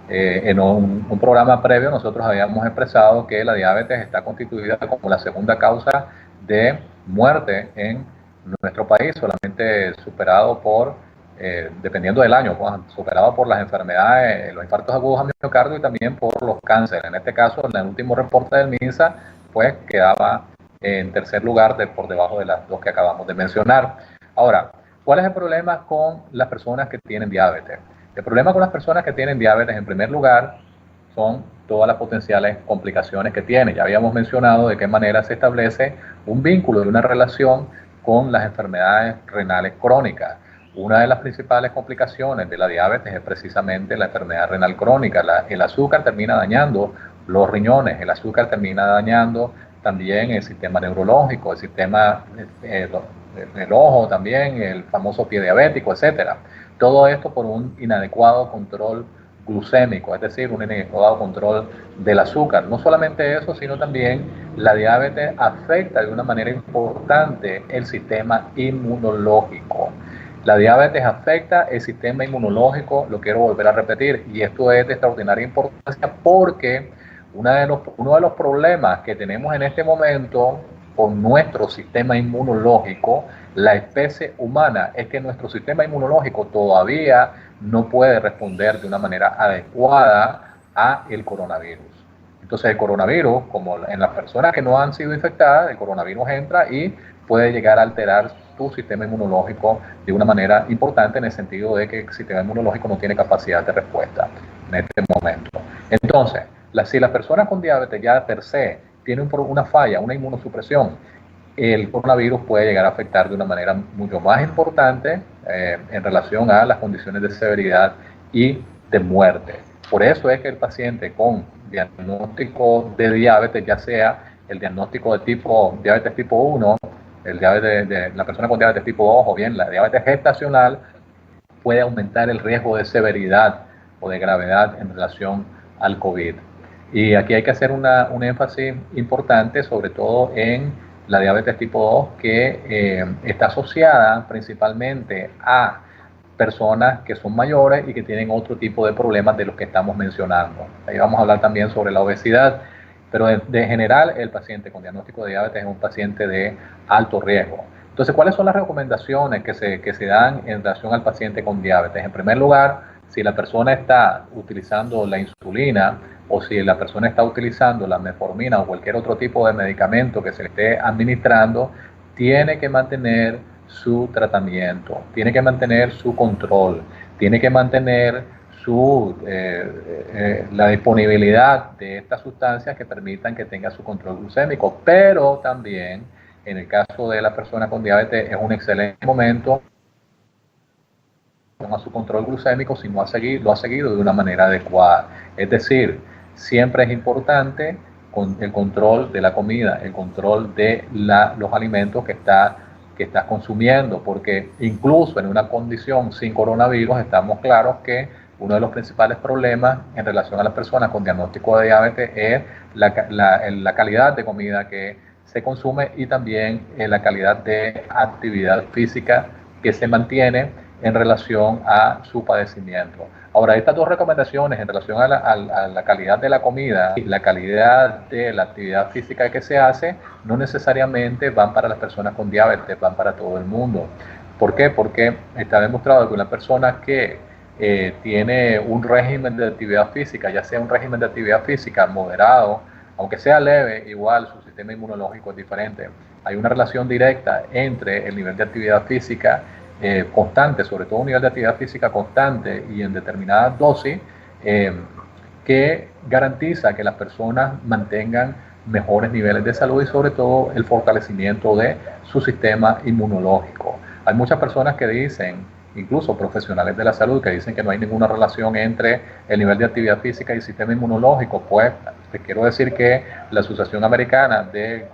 En un programa previo nosotros habíamos expresado que la diabetes está constituida como la segunda causa de muerte en nuestro país, solamente superado por, dependiendo del año, pues, superado por las enfermedades, los infartos agudos a miocardio y también por los cánceres. En este caso, en el último reporte del MINSA, pues quedaba en tercer lugar por debajo de las dos que acabamos de mencionar. Ahora, ¿cuál es el problema con las personas que tienen diabetes? El problema con las personas que tienen diabetes, en primer lugar, son todas las potenciales complicaciones que tienen. Ya habíamos mencionado de qué manera se establece un vínculo y una relación con las enfermedades renales crónicas. Una de las principales complicaciones de la diabetes es precisamente la enfermedad renal crónica. El azúcar termina dañando los riñones, el azúcar termina dañando también el sistema neurológico, el sistema el ojo también, el famoso pie diabético, etcétera. Todo esto por un inadecuado control glucémico, es decir, un inadecuado control del azúcar. No solamente eso, sino también la diabetes afecta de una manera importante el sistema inmunológico. La diabetes afecta el sistema inmunológico, lo quiero volver a repetir, y esto es de extraordinaria importancia porque uno de los problemas que tenemos en este momento con nuestro sistema inmunológico, la especie humana, es que nuestro sistema inmunológico todavía no puede responder de una manera adecuada a el coronavirus. Entonces el coronavirus, como en las personas que no han sido infectadas, el coronavirus entra y puede llegar a alterar tu sistema inmunológico de una manera importante en el sentido de que el sistema inmunológico no tiene capacidad de respuesta en este momento. Entonces, si las personas con diabetes ya per se tienen una falla, una inmunosupresión, el coronavirus puede llegar a afectar de una manera mucho más importante en relación a las condiciones de severidad y de muerte. Por eso es que el paciente con diagnóstico de diabetes, ya sea el diagnóstico de diabetes tipo 1, la persona con diabetes tipo 2 o bien la diabetes gestacional, puede aumentar el riesgo de severidad o de gravedad en relación al COVID. Y aquí hay que hacer un énfasis importante, sobre todo en la diabetes tipo 2, que está asociada principalmente a personas que son mayores y que tienen otro tipo de problemas de los que estamos mencionando. Ahí vamos a hablar también sobre la obesidad, pero de general el paciente con diagnóstico de diabetes es un paciente de alto riesgo. Entonces, ¿cuáles son las recomendaciones que se dan en relación al paciente con diabetes? En primer lugar, si la persona está utilizando la insulina o si la persona está utilizando la metformina o cualquier otro tipo de medicamento que se le esté administrando, tiene que mantener su tratamiento, tiene que mantener su control, tiene que mantener la disponibilidad de estas sustancias que permitan que tenga su control glucémico, pero también en el caso de la persona con diabetes es un excelente momento a su control glucémico si no lo ha seguido de una manera adecuada. Es decir, siempre es importante el control de la comida, el control de los alimentos que estás consumiendo, porque incluso en una condición sin coronavirus estamos claros que uno de los principales problemas en relación a las personas con diagnóstico de diabetes es la calidad de comida que se consume y también la calidad de actividad física que se mantiene en relación a su padecimiento. Ahora, estas dos recomendaciones en relación a la calidad de la comida y la calidad de la actividad física que se hace, no necesariamente van para las personas con diabetes, van para todo el mundo. ¿Por qué? Porque está demostrado que una persona que tiene un régimen de actividad física, ya sea un régimen de actividad física moderado, aunque sea leve, igual su sistema inmunológico es diferente. Hay una relación directa entre el nivel de actividad física constante, sobre todo un nivel de actividad física constante y en determinadas dosis, que garantiza que las personas mantengan mejores niveles de salud y sobre todo el fortalecimiento de su sistema inmunológico. Hay muchas personas que dicen, incluso profesionales de la salud, que dicen que no hay ninguna relación entre el nivel de actividad física y el sistema inmunológico. Pues les quiero decir que la Asociación Americana del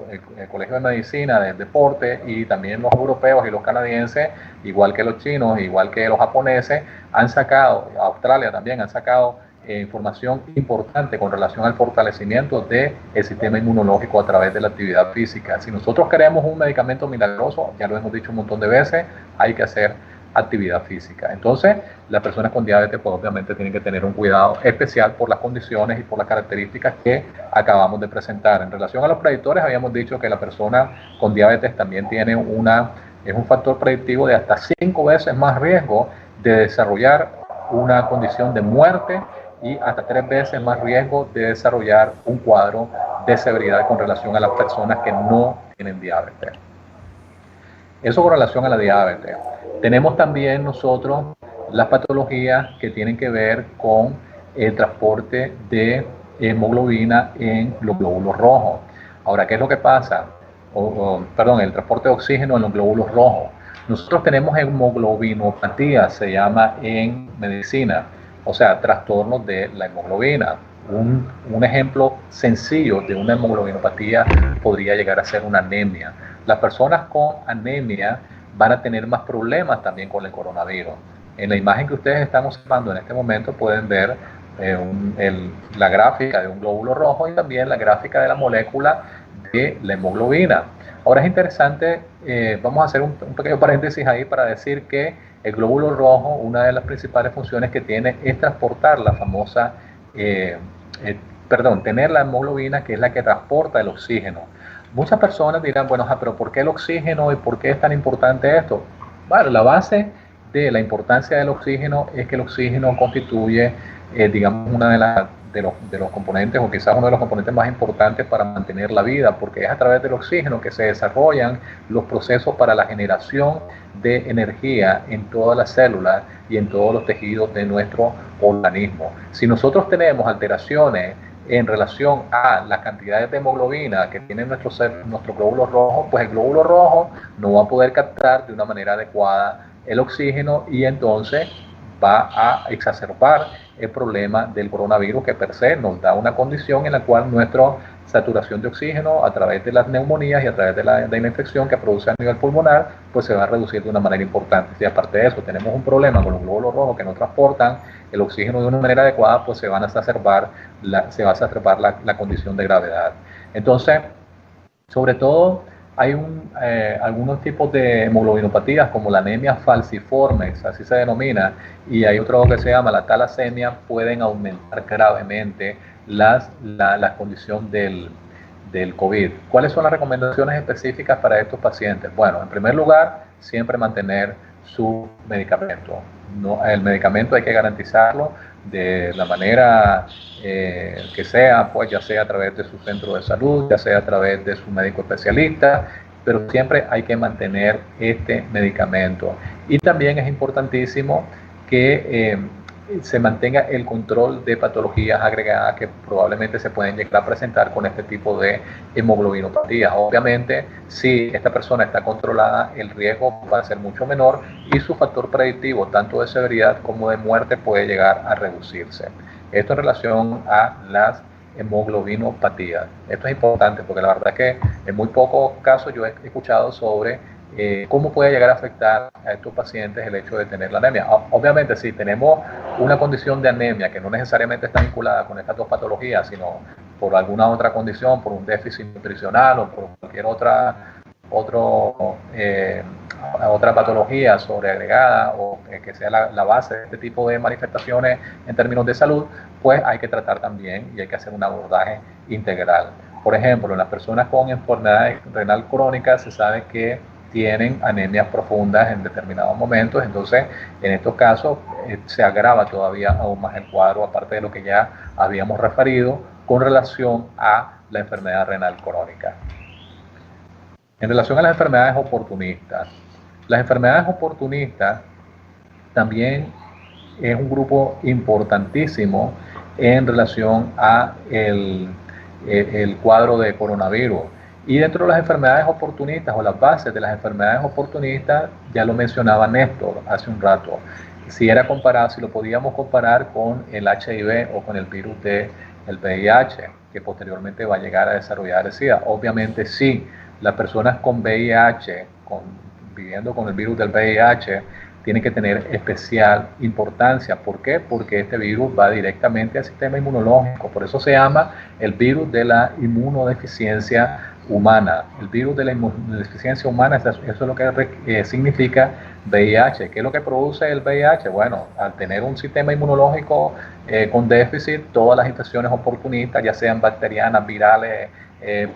Colegio de Medicina del Deporte y también los europeos y los canadienses, igual que los chinos, igual que los japoneses, han sacado, Australia también han sacado información importante con relación al fortalecimiento del sistema inmunológico a través de la actividad física. Si nosotros queremos un medicamento milagroso, ya lo hemos dicho un montón de veces, hay que hacer actividad física. Entonces, las personas con diabetes pues obviamente tienen que tener un cuidado especial por las condiciones y por las características que acabamos de presentar. En relación a los predictores, habíamos dicho que la persona con diabetes también tiene es un factor predictivo de hasta 5 veces más riesgo de desarrollar una condición de muerte y hasta 3 veces más riesgo de desarrollar un cuadro de severidad con relación a las personas que no tienen diabetes. Eso con relación a la diabetes. Tenemos también nosotros las patologías que tienen que ver con el transporte de hemoglobina en los glóbulos rojos. Ahora, ¿qué es lo que pasa? El transporte de oxígeno en los glóbulos rojos. Nosotros tenemos hemoglobinopatía, se llama en medicina, o sea, trastornos de la hemoglobina. Un ejemplo sencillo de una hemoglobinopatía podría llegar a ser una anemia. Las personas con anemia van a tener más problemas también con el coronavirus. En la imagen que ustedes están observando en este momento pueden ver la gráfica de un glóbulo rojo y también la gráfica de la molécula de la hemoglobina. Ahora es interesante, vamos a hacer un pequeño paréntesis ahí para decir que el glóbulo rojo, una de las principales funciones que tiene es transportar la famosa, tener la hemoglobina, que es la que transporta el oxígeno. Muchas personas dirán, bueno, pero ¿por qué el oxígeno y por qué es tan importante esto? Bueno, la base de la importancia del oxígeno es que el oxígeno constituye, digamos, una de los componentes, o quizás uno de los componentes más importantes para mantener la vida, porque es a través del oxígeno que se desarrollan los procesos para la generación de energía en todas las células y en todos los tejidos de nuestro organismo. Si nosotros tenemos alteraciones en relación a las cantidades de hemoglobina que tiene nuestro glóbulo rojo, pues el glóbulo rojo no va a poder captar de una manera adecuada el oxígeno y entonces va a exacerbar el problema del coronavirus, que per se nos da una condición en la cual nuestra saturación de oxígeno a través de las neumonías y a través de la infección que produce a nivel pulmonar, pues se va a reducir de una manera importante. Si aparte de eso tenemos un problema con los glóbulos rojos que no transportan el oxígeno de una manera adecuada, pues se va a exacerbar la condición de gravedad. Entonces, sobre todo, Hay algunos tipos de hemoglobinopatías como la anemia falciforme, así se denomina, y hay otro que se llama la talasemia, pueden aumentar gravemente la condición del COVID. ¿Cuáles son las recomendaciones específicas para estos pacientes? Bueno, en primer lugar, siempre mantener su medicamento. El medicamento hay que garantizarlo de la manera que sea, pues ya sea a través de su centro de salud, ya sea a través de su médico especialista, pero siempre hay que mantener este medicamento. Y también es importantísimo que se mantenga el control de patologías agregadas que probablemente se pueden llegar a presentar con este tipo de hemoglobinopatías. Obviamente, si esta persona está controlada, el riesgo va a ser mucho menor y su factor predictivo, tanto de severidad como de muerte, puede llegar a reducirse. Esto en relación a las hemoglobinopatías. Esto es importante porque la verdad es que en muy pocos casos yo he escuchado sobre cómo puede llegar a afectar a estos pacientes el hecho de tener la anemia. Obviamente, si tenemos una condición de anemia que no necesariamente está vinculada con estas dos patologías, sino por alguna otra condición, por un déficit nutricional o por cualquier otra patología sobreagregada o que sea la base de este tipo de manifestaciones en términos de salud, pues hay que tratar también y hay que hacer un abordaje integral. Por ejemplo, en las personas con enfermedad renal crónica se sabe que tienen anemias profundas en determinados momentos, entonces en estos casos se agrava todavía aún más el cuadro, aparte de lo que ya habíamos referido con relación a la enfermedad renal crónica. En relación a las enfermedades oportunistas también es un grupo importantísimo en relación a el cuadro de coronavirus. Y dentro de las enfermedades oportunistas o las bases de las enfermedades oportunistas, ya lo mencionaba Néstor hace un rato, si lo podíamos comparar con el HIV o con el virus del VIH, que posteriormente va a llegar a desarrollar el SIDA. Obviamente sí, las personas con VIH, viviendo con el virus del VIH, tienen que tener especial importancia. ¿Por qué? Porque este virus va directamente al sistema inmunológico. Por eso se llama el virus de la inmunodeficiencia humana. El virus de la inmunodeficiencia humana, eso es lo que significa VIH. ¿Qué es lo que produce el VIH? Bueno, al tener un sistema inmunológico con déficit, todas las infecciones oportunistas, ya sean bacterianas, virales,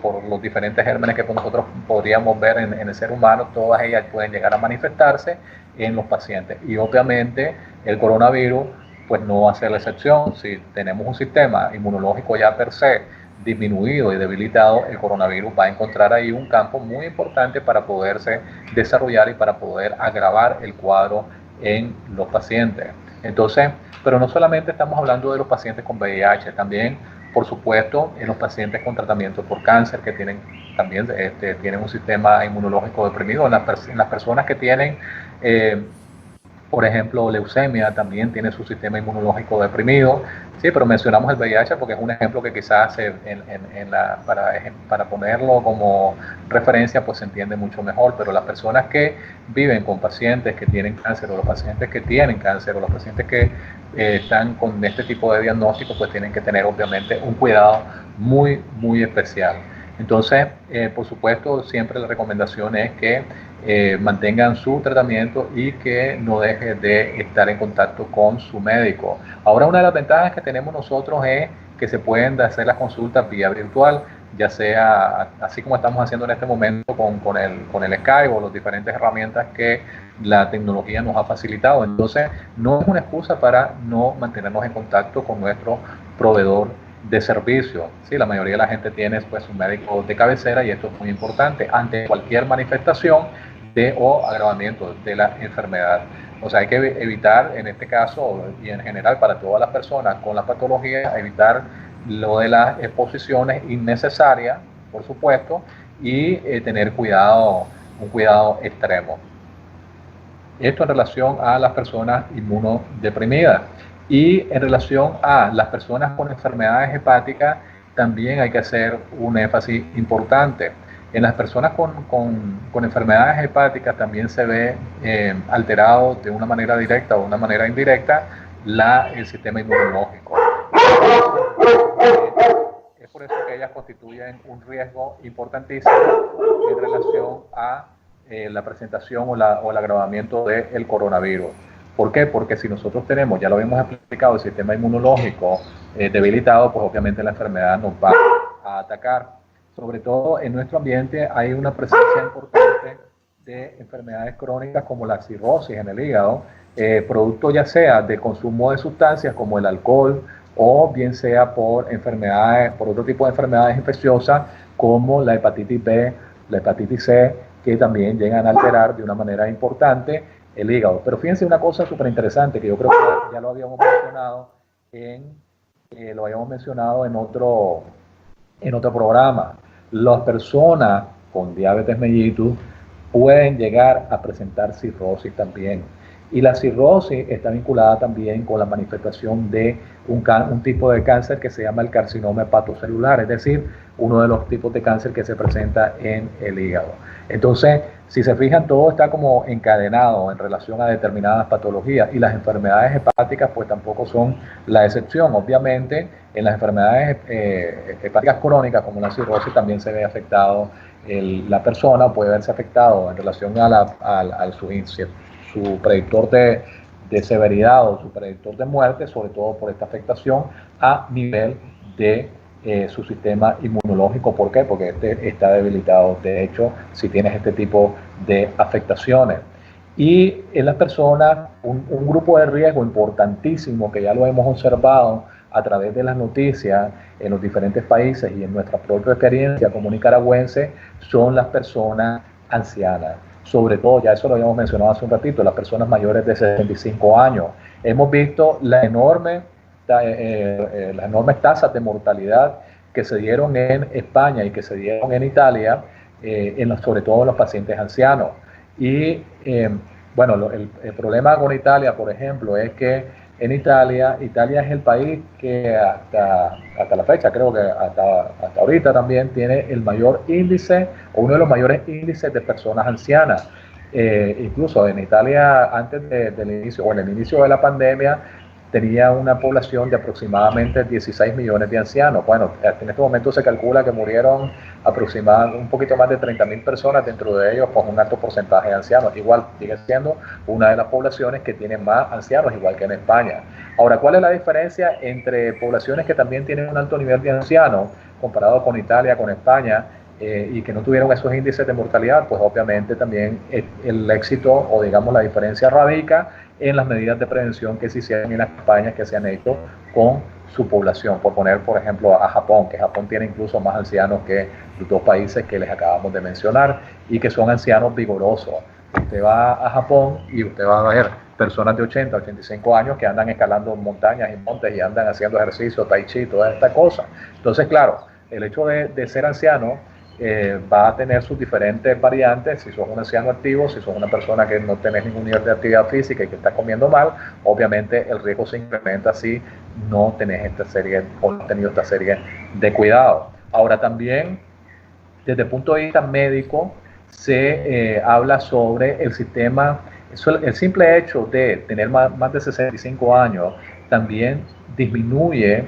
por los diferentes gérmenes que nosotros podríamos ver en el ser humano, todas ellas pueden llegar a manifestarse en los pacientes. Y obviamente el coronavirus pues no va a ser la excepción. Si tenemos un sistema inmunológico ya per se disminuido y debilitado, el coronavirus va a encontrar ahí un campo muy importante para poderse desarrollar y para poder agravar el cuadro en los pacientes. Entonces, pero no solamente estamos hablando de los pacientes con VIH, también, por supuesto, en los pacientes con tratamiento por cáncer que tienen también tienen un sistema inmunológico deprimido, en las personas que tienen por ejemplo, leucemia también tiene su sistema inmunológico deprimido. Sí, pero mencionamos el VIH porque es un ejemplo que quizás para ponerlo como referencia pues se entiende mucho mejor, pero las personas que viven con pacientes que tienen cáncer o los pacientes que tienen cáncer o los pacientes que están con este tipo de diagnóstico pues tienen que tener obviamente un cuidado muy, muy especial. Entonces, por supuesto, siempre la recomendación es que mantengan su tratamiento y que no dejen de estar en contacto con su médico. Ahora, una de las ventajas que tenemos nosotros es que se pueden hacer las consultas vía virtual, ya sea así como estamos haciendo en este momento con el Skype o las diferentes herramientas que la tecnología nos ha facilitado. Entonces, no es una excusa para no mantenernos en contacto con nuestro proveedor de servicio. Sí, la mayoría de la gente tiene pues un médico de cabecera y esto es muy importante ante cualquier manifestación o agravamiento de la enfermedad. O sea, hay que evitar en este caso y en general para todas las personas con la patología, evitar lo de las exposiciones innecesarias, por supuesto, y tener un cuidado extremo. Esto en relación a las personas inmunodeprimidas. Y en relación a las personas con enfermedades hepáticas, también hay que hacer un énfasis importante. En las personas con enfermedades hepáticas también se ve alterado de una manera directa o de una manera indirecta el sistema inmunológico. Es por eso que ellas constituyen un riesgo importantísimo en relación a la presentación o el agravamiento del coronavirus. ¿Por qué? Porque si nosotros tenemos, ya lo habíamos explicado, el sistema inmunológico debilitado, pues obviamente la enfermedad nos va a atacar. Sobre todo en nuestro ambiente hay una presencia importante de enfermedades crónicas como la cirrosis en el hígado, producto ya sea de consumo de sustancias como el alcohol o bien sea por otro tipo de enfermedades infecciosas como la hepatitis B, la hepatitis C, que también llegan a alterar de una manera importante el hígado. Pero fíjense una cosa súper interesante que yo creo que ya lo habíamos mencionado en otro programa. Las personas con diabetes mellitus pueden llegar a presentar cirrosis también. Y la cirrosis está vinculada también con la manifestación de un tipo de cáncer que se llama el carcinoma hepatocelular, es decir, uno de los tipos de cáncer que se presenta en el hígado. Entonces, si se fijan, todo está como encadenado en relación a determinadas patologías y las enfermedades hepáticas pues tampoco son la excepción. Obviamente, en las enfermedades hepáticas crónicas como la cirrosis también se ve afectado la persona, puede verse afectado en relación a su predictor de severidad o su predictor de muerte, sobre todo por esta afectación a nivel de su sistema inmunológico. ¿Por qué? Porque este está debilitado, de hecho, si tienes este tipo de afectaciones. Y en las personas, un grupo de riesgo importantísimo que ya lo hemos observado a través de las noticias en los diferentes países y en nuestra propia experiencia como nicaragüense, son las personas ancianas. Sobre todo, ya eso lo habíamos mencionado hace un ratito, las personas mayores de 65 años. Hemos visto las enormes tasas de mortalidad que se dieron en España y que se dieron en Italia, sobre todo en los pacientes ancianos. Y bueno, el problema con Italia, por ejemplo, es que en Italia es el país que hasta la fecha, creo que hasta ahorita también tiene el mayor índice o uno de los mayores índices de personas ancianas. Incluso en Italia, antes del inicio, o en el inicio de la pandemia, tenía una población de aproximadamente 16 millones de ancianos. Bueno, en este momento se calcula que murieron aproximadamente un poquito más de 30.000 personas, dentro de ellos con un alto porcentaje de ancianos. Igual sigue siendo una de las poblaciones que tiene más ancianos, igual que en España. Ahora, ¿cuál es la diferencia entre poblaciones que también tienen un alto nivel de ancianos comparado con Italia, con España, y que no tuvieron esos índices de mortalidad? Pues obviamente también el éxito, o digamos la diferencia, radica en las medidas de prevención que se hicieron y las campañas que se han hecho con su población. Por poner, por ejemplo, a Japón, que Japón tiene incluso más ancianos que los dos países que les acabamos de mencionar y que son ancianos vigorosos. Usted va a Japón y usted va a ver personas de 80, 85 años que andan escalando montañas y montes y andan haciendo ejercicio, tai chi, toda esta cosa. Entonces, claro, el hecho de ser anciano va a tener sus diferentes variantes. Si sos un anciano activo, si sos una persona que no tenés ningún nivel de actividad física y que está comiendo mal, obviamente el riesgo se incrementa si no tenés esta serie o no has tenido esta serie de cuidados. Ahora también, desde el punto de vista médico, se habla sobre el sistema, el simple hecho de tener más de 65 años también disminuye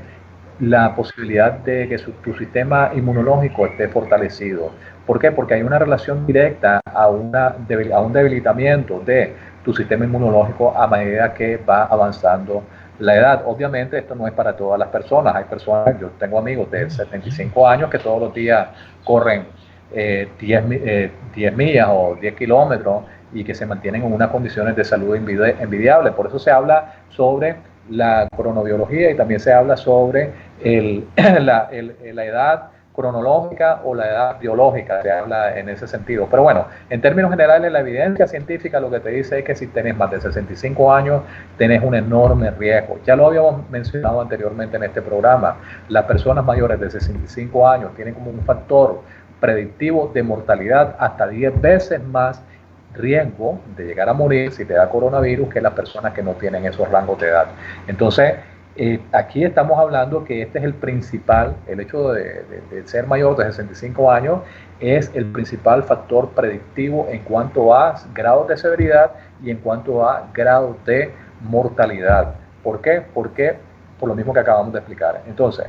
la posibilidad de que tu sistema inmunológico esté fortalecido. ¿Por qué? Porque hay una relación directa a un debilitamiento de tu sistema inmunológico a medida que va avanzando la edad. Obviamente esto no es para todas las personas. Hay personas, yo tengo amigos de 75 años que todos los días corren 10 millas o 10 kilómetros y que se mantienen en unas condiciones de salud envidiables. Por eso se habla sobre la cronobiología y también se habla sobre la edad cronológica o la edad biológica, se habla en ese sentido. Pero bueno, en términos generales, la evidencia científica lo que te dice es que si tenés más de 65 años, tenés un enorme riesgo. Ya lo habíamos mencionado anteriormente en este programa. Las personas mayores de 65 años tienen como un factor predictivo de mortalidad hasta 10 veces más riesgo de llegar a morir si te da coronavirus que las personas que no tienen esos rangos de edad. Entonces, aquí estamos hablando que este es el principal, el hecho de ser mayor de 65 años es el principal factor predictivo en cuanto a grados de severidad y en cuanto a grados de mortalidad. ¿Por qué? Porque por lo mismo que acabamos de explicar. Entonces,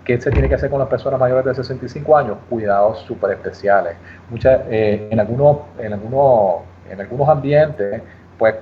¿Qué se tiene que hacer con las personas mayores de 65 años? Cuidados súper especiales. En algunos ambientes, pues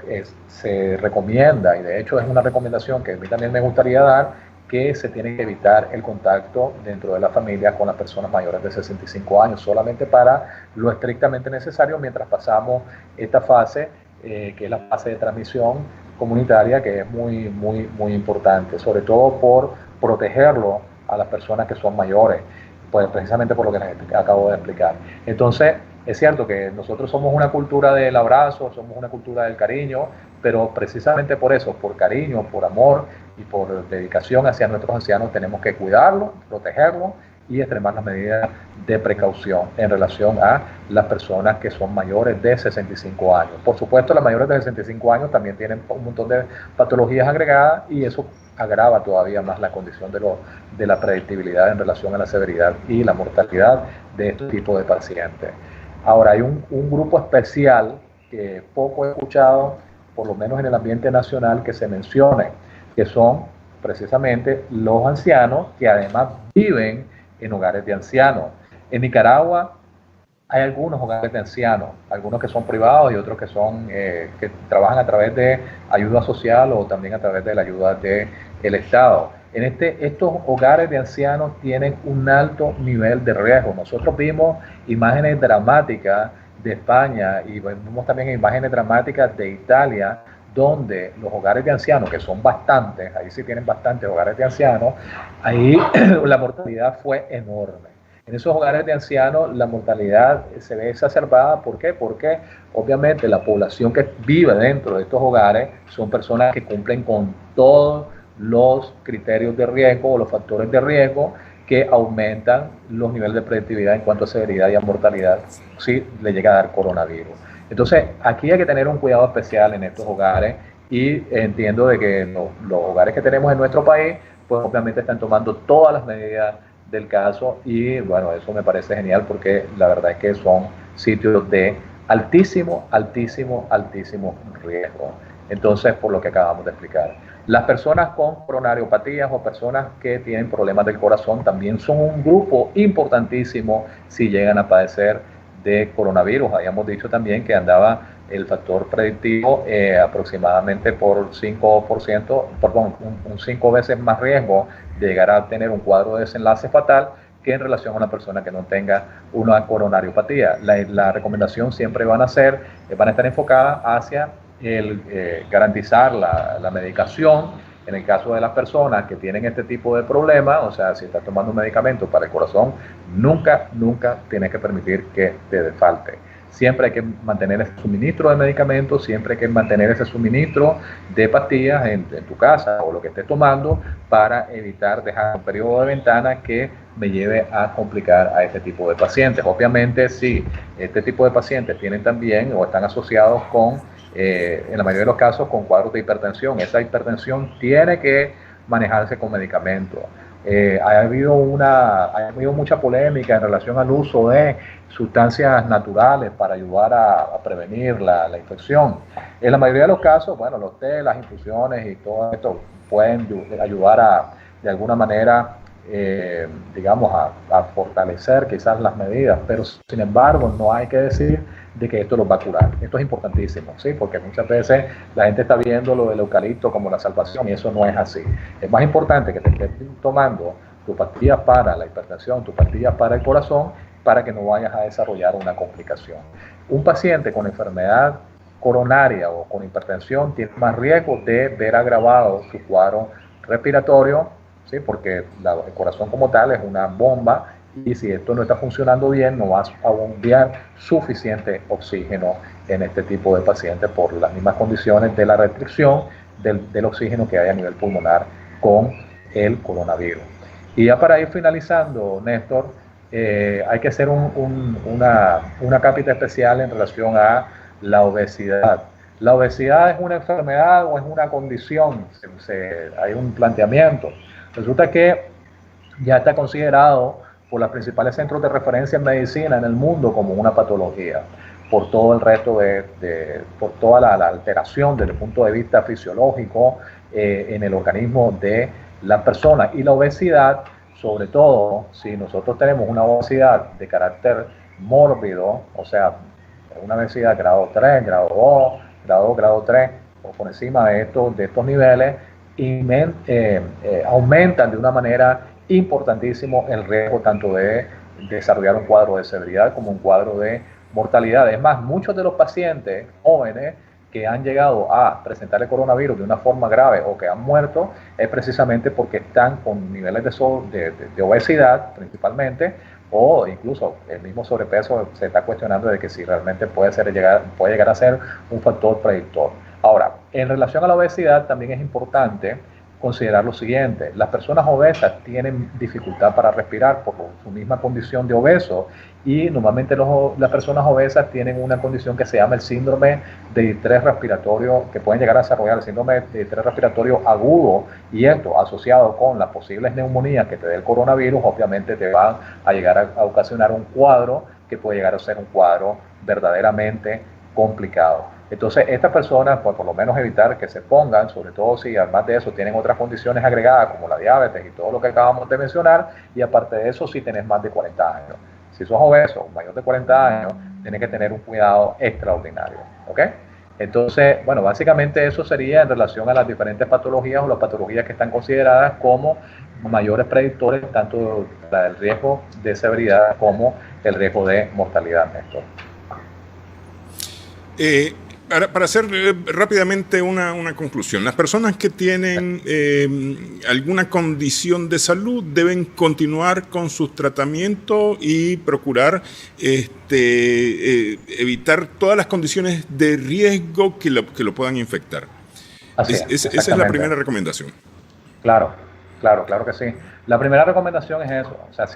se recomienda, y de hecho es una recomendación que a mí también me gustaría dar, que se tiene que evitar el contacto dentro de la familia con las personas mayores de 65 años, solamente para lo estrictamente necesario mientras pasamos esta fase, que es la fase de transmisión comunitaria, que es muy, muy, muy importante, sobre todo por protegerlo a las personas que son mayores, pues precisamente por lo que les acabo de explicar. Entonces, es cierto que nosotros somos una cultura del abrazo, somos una cultura del cariño, pero precisamente por eso, por cariño, por amor y por dedicación hacia nuestros ancianos, tenemos que cuidarlos, protegerlos y extremar las medidas de precaución en relación a las personas que son mayores de 65 años. Por supuesto, las mayores de 65 años también tienen un montón de patologías agregadas y eso agrava todavía más la condición de la predictibilidad en relación a la severidad y la mortalidad de este tipo de pacientes. Ahora, hay un grupo especial que poco he escuchado, por lo menos en el ambiente nacional, que se mencione, que son precisamente los ancianos que además viven en hogares de ancianos. En Nicaragua hay algunos hogares de ancianos, algunos que son privados y otros que son que trabajan a través de ayuda social o también a través de la ayuda del Estado. Estos hogares de ancianos tienen un alto nivel de riesgo. Nosotros vimos imágenes dramáticas de España y vimos también imágenes dramáticas de Italia, donde los hogares de ancianos, que son bastantes, ahí sí tienen bastantes hogares de ancianos, ahí la mortalidad fue enorme. En esos hogares de ancianos la mortalidad se ve exacerbada. ¿Por qué? Porque obviamente la población que vive dentro de estos hogares son personas que cumplen con todos los criterios de riesgo o los factores de riesgo que aumentan los niveles de predictividad en cuanto a severidad y a mortalidad si le llega a dar coronavirus. Entonces, aquí hay que tener un cuidado especial en estos hogares y entiendo de que los hogares que tenemos en nuestro país, pues obviamente están tomando todas las medidas del caso y bueno, eso me parece genial porque la verdad es que son sitios de altísimo, altísimo, altísimo riesgo. Entonces, por lo que acabamos de explicar. Las personas con coronariopatías o personas que tienen problemas del corazón también son un grupo importantísimo si llegan a padecer de coronavirus. Habíamos dicho también que andaba el factor predictivo aproximadamente por 5%, perdón, un 5 veces más riesgo de llegar a tener un cuadro de desenlace fatal que en relación a una persona que no tenga una coronariopatía. La recomendación siempre van a estar enfocadas hacia el garantizar la medicación en el caso de las personas que tienen este tipo de problemas. O sea, si estás tomando un medicamento para el corazón, nunca tienes que permitir que te falte. Siempre hay que mantener ese suministro de medicamentos, siempre hay que mantener ese suministro de pastillas en tu casa o lo que estés tomando para evitar dejar un periodo de ventana que me lleve a complicar a este tipo de pacientes. Obviamente, si este tipo de pacientes tienen también o están asociados con en la mayoría de los casos con cuadros de hipertensión. Esa hipertensión tiene que manejarse con medicamentos. Ha habido mucha polémica en relación al uso de sustancias naturales para ayudar a prevenir la infección. En la mayoría de los casos, bueno, los té, las infusiones y todo esto pueden ayudar de alguna manera, digamos, a fortalecer quizás las medidas, pero sin embargo no hay que decir de que esto los va a curar. Esto es importantísimo, ¿sí? Porque muchas veces la gente está viendo lo del eucalipto como la salvación y eso no es así. Es más importante que te estés tomando tus pastillas para la hipertensión, tus pastillas para el corazón, para que no vayas a desarrollar una complicación. Un paciente con enfermedad coronaria o con hipertensión tiene más riesgo de ver agravado su cuadro respiratorio, ¿sí? Porque el corazón como tal es una bomba y si esto no está funcionando bien, no vas a bombear suficiente oxígeno en este tipo de pacientes por las mismas condiciones de la restricción del oxígeno que hay a nivel pulmonar con el coronavirus. Y ya para ir finalizando, Néstor, hay que hacer una cápita especial en relación a la obesidad. ¿La obesidad es una enfermedad o es una condición? Hay un planteamiento. Resulta que ya está considerado por los principales centros de referencia en medicina en el mundo como una patología, por todo el resto por toda la alteración desde el punto de vista fisiológico en el organismo de las personas. Y la obesidad sobre todo si nosotros tenemos una obesidad de carácter mórbido, o sea, una obesidad grado 3, grado 2, grado 2, grado 3, o por encima de estos niveles, aumentan de una manera importantísimo el riesgo tanto de desarrollar un cuadro de severidad como un cuadro de mortalidad. Es más, muchos de los pacientes jóvenes que han llegado a presentar el coronavirus de una forma grave o que han muerto es precisamente porque están con niveles de obesidad principalmente, o incluso el mismo sobrepeso. Se está cuestionando de que si realmente puede llegar a ser un factor predictor. Ahora, en relación a la obesidad también es importante considerar lo siguiente: las personas obesas tienen dificultad para respirar por su misma condición de obeso, y normalmente las personas obesas tienen una condición que se llama el síndrome de distrés respiratorio, que pueden llegar a desarrollar el síndrome de distrés respiratorio agudo, y esto asociado con las posibles neumonías que te dé el coronavirus, obviamente te va a llegar a ocasionar un cuadro que puede llegar a ser un cuadro verdaderamente complicado. Entonces, estas personas, pues por lo menos evitar que se pongan, sobre todo si además de eso tienen otras condiciones agregadas como la diabetes y todo lo que acabamos de mencionar, y aparte de eso, si tenés más de 40 años. Si sos obeso, mayor de 40 años, tienes que tener un cuidado extraordinario, ¿ok? Entonces, bueno, básicamente eso sería en relación a las diferentes patologías o las patologías que están consideradas como mayores predictores, tanto del riesgo de severidad como el riesgo de mortalidad, Néstor. Para hacer rápidamente una conclusión, las personas que tienen alguna condición de salud deben continuar con sus tratamientos y procurar evitar todas las condiciones de riesgo que lo puedan infectar. Esa es la primera recomendación. Claro que sí. La primera recomendación es eso. O sea,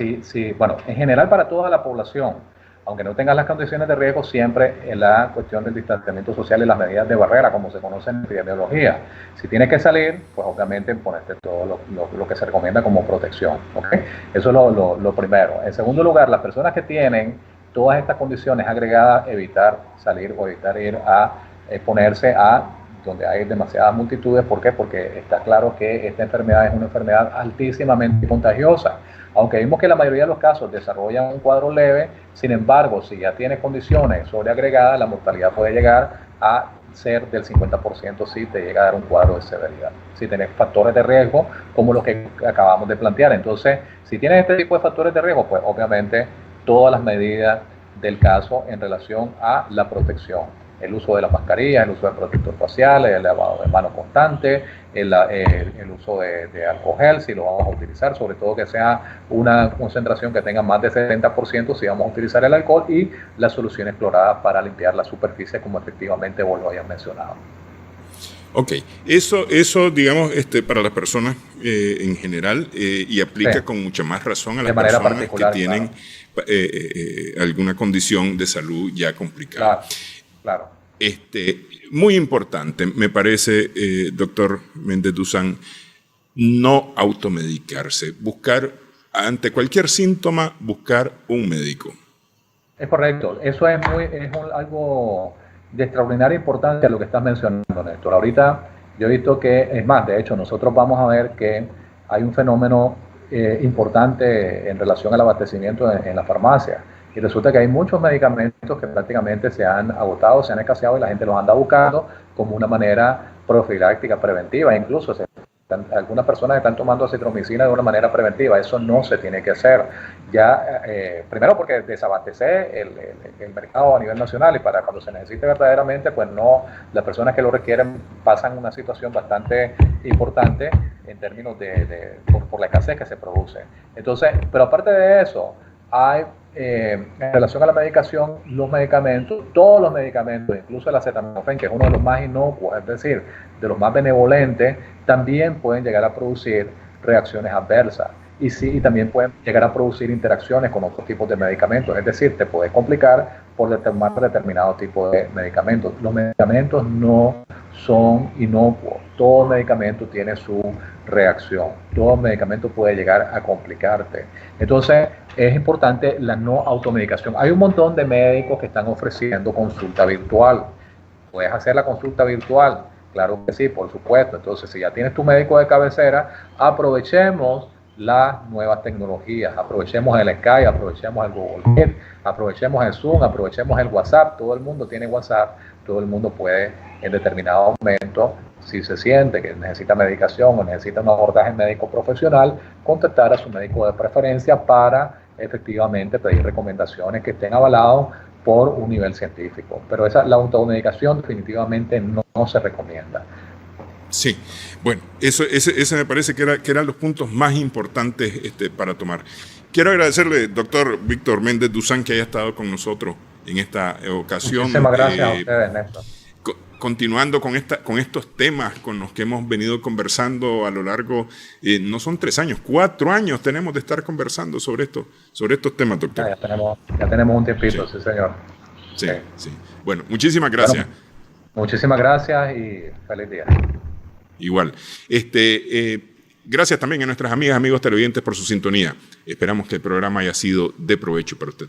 bueno, en general para toda la población, aunque no tengan las condiciones de riesgo, siempre en la cuestión del distanciamiento social y las medidas de barrera, como se conoce en epidemiología. Si tienes que salir, pues obviamente ponerte todo lo que se recomienda como protección, ¿okay? Eso es lo primero. En segundo lugar, las personas que tienen todas estas condiciones agregadas, evitar salir o evitar ir a exponerse a donde hay demasiadas multitudes. ¿Por qué? Porque está claro que esta enfermedad es una enfermedad altísimamente contagiosa. Aunque vimos que la mayoría de los casos desarrollan un cuadro leve, sin embargo, si ya tienes condiciones sobreagregadas, la mortalidad puede llegar a ser del 50% si te llega a dar un cuadro de severidad. Si tienes factores de riesgo como los que acabamos de plantear. Entonces, si tienes este tipo de factores de riesgo, pues obviamente todas las medidas del caso en relación a la protección. El uso de las mascarillas, el uso de protectores faciales, el lavado de manos constante, el uso de alcohol gel, si lo vamos a utilizar, sobre todo que sea una concentración que tenga más de 70% si vamos a utilizar el alcohol, y las soluciones cloradas para limpiar la superficie, como efectivamente vos lo hayas mencionado. Ok, eso digamos, para las personas en general, y aplica con mucha más razón a las personas que tienen alguna condición de salud ya complicada. Claro. Muy importante, me parece, doctor Méndez Duzán, no automedicarse, buscar, ante cualquier síntoma, buscar un médico. Es correcto, eso es algo de extraordinaria importancia lo que estás mencionando, Néstor. Ahorita yo he visto que, es más, de hecho, nosotros vamos a ver que hay un fenómeno importante en relación al abastecimiento en la farmacia. Y resulta que hay muchos medicamentos que prácticamente se han agotado, se han escaseado, y la gente los anda buscando como una manera profiláctica, preventiva. Incluso algunas personas están tomando acitromicina de una manera preventiva. Eso no se tiene que hacer. Ya, primero porque desabastecer el mercado a nivel nacional, y para cuando se necesite verdaderamente, pues no, las personas que lo requieren pasan una situación bastante importante en términos por la escasez que se produce. Entonces, pero aparte de eso, hay en relación a la medicación, los medicamentos, todos los medicamentos, incluso el acetaminofén, que es uno de los más inocuos, es decir, de los más benevolentes, también pueden llegar a producir reacciones adversas. Y también pueden llegar a producir interacciones con otros tipos de medicamentos. Es decir, te puede complicar por tomar determinado tipo de medicamentos. Los medicamentos no son inocuos. Todo medicamento tiene su reacción. Todo medicamento puede llegar a complicarte. Entonces, es importante la no automedicación. Hay un montón de médicos que están ofreciendo consulta virtual. Puedes hacer la consulta virtual. Claro que sí, por supuesto. Entonces, si ya tienes tu médico de cabecera, aprovechemos las nuevas tecnologías. Aprovechemos el Skype, aprovechemos el Google Meet, aprovechemos el Zoom, aprovechemos el WhatsApp. Todo el mundo tiene WhatsApp, todo el mundo puede en determinado momento, si se siente que necesita medicación o necesita un abordaje médico profesional, contactar a su médico de preferencia para efectivamente pedir recomendaciones que estén avaladas por un nivel científico. Pero la automedicación definitivamente no se recomienda. Sí, bueno, ese me parece que eran los puntos más importantes para tomar. Quiero agradecerle, doctor Víctor Méndez Duzán, que haya estado con nosotros en esta ocasión. Muchísimas gracias a ustedes, Néstor. Continuando con estos temas con los que hemos venido conversando a lo largo, no son 3 años, 4 años tenemos de estar conversando sobre estos temas, doctor. Ya tenemos un tiempito, sí señor. Sí. Bueno, muchísimas gracias. Bueno, muchísimas gracias y feliz día. Igual. Gracias también a nuestras amigas, amigos televidentes por su sintonía. Esperamos que el programa haya sido de provecho para usted.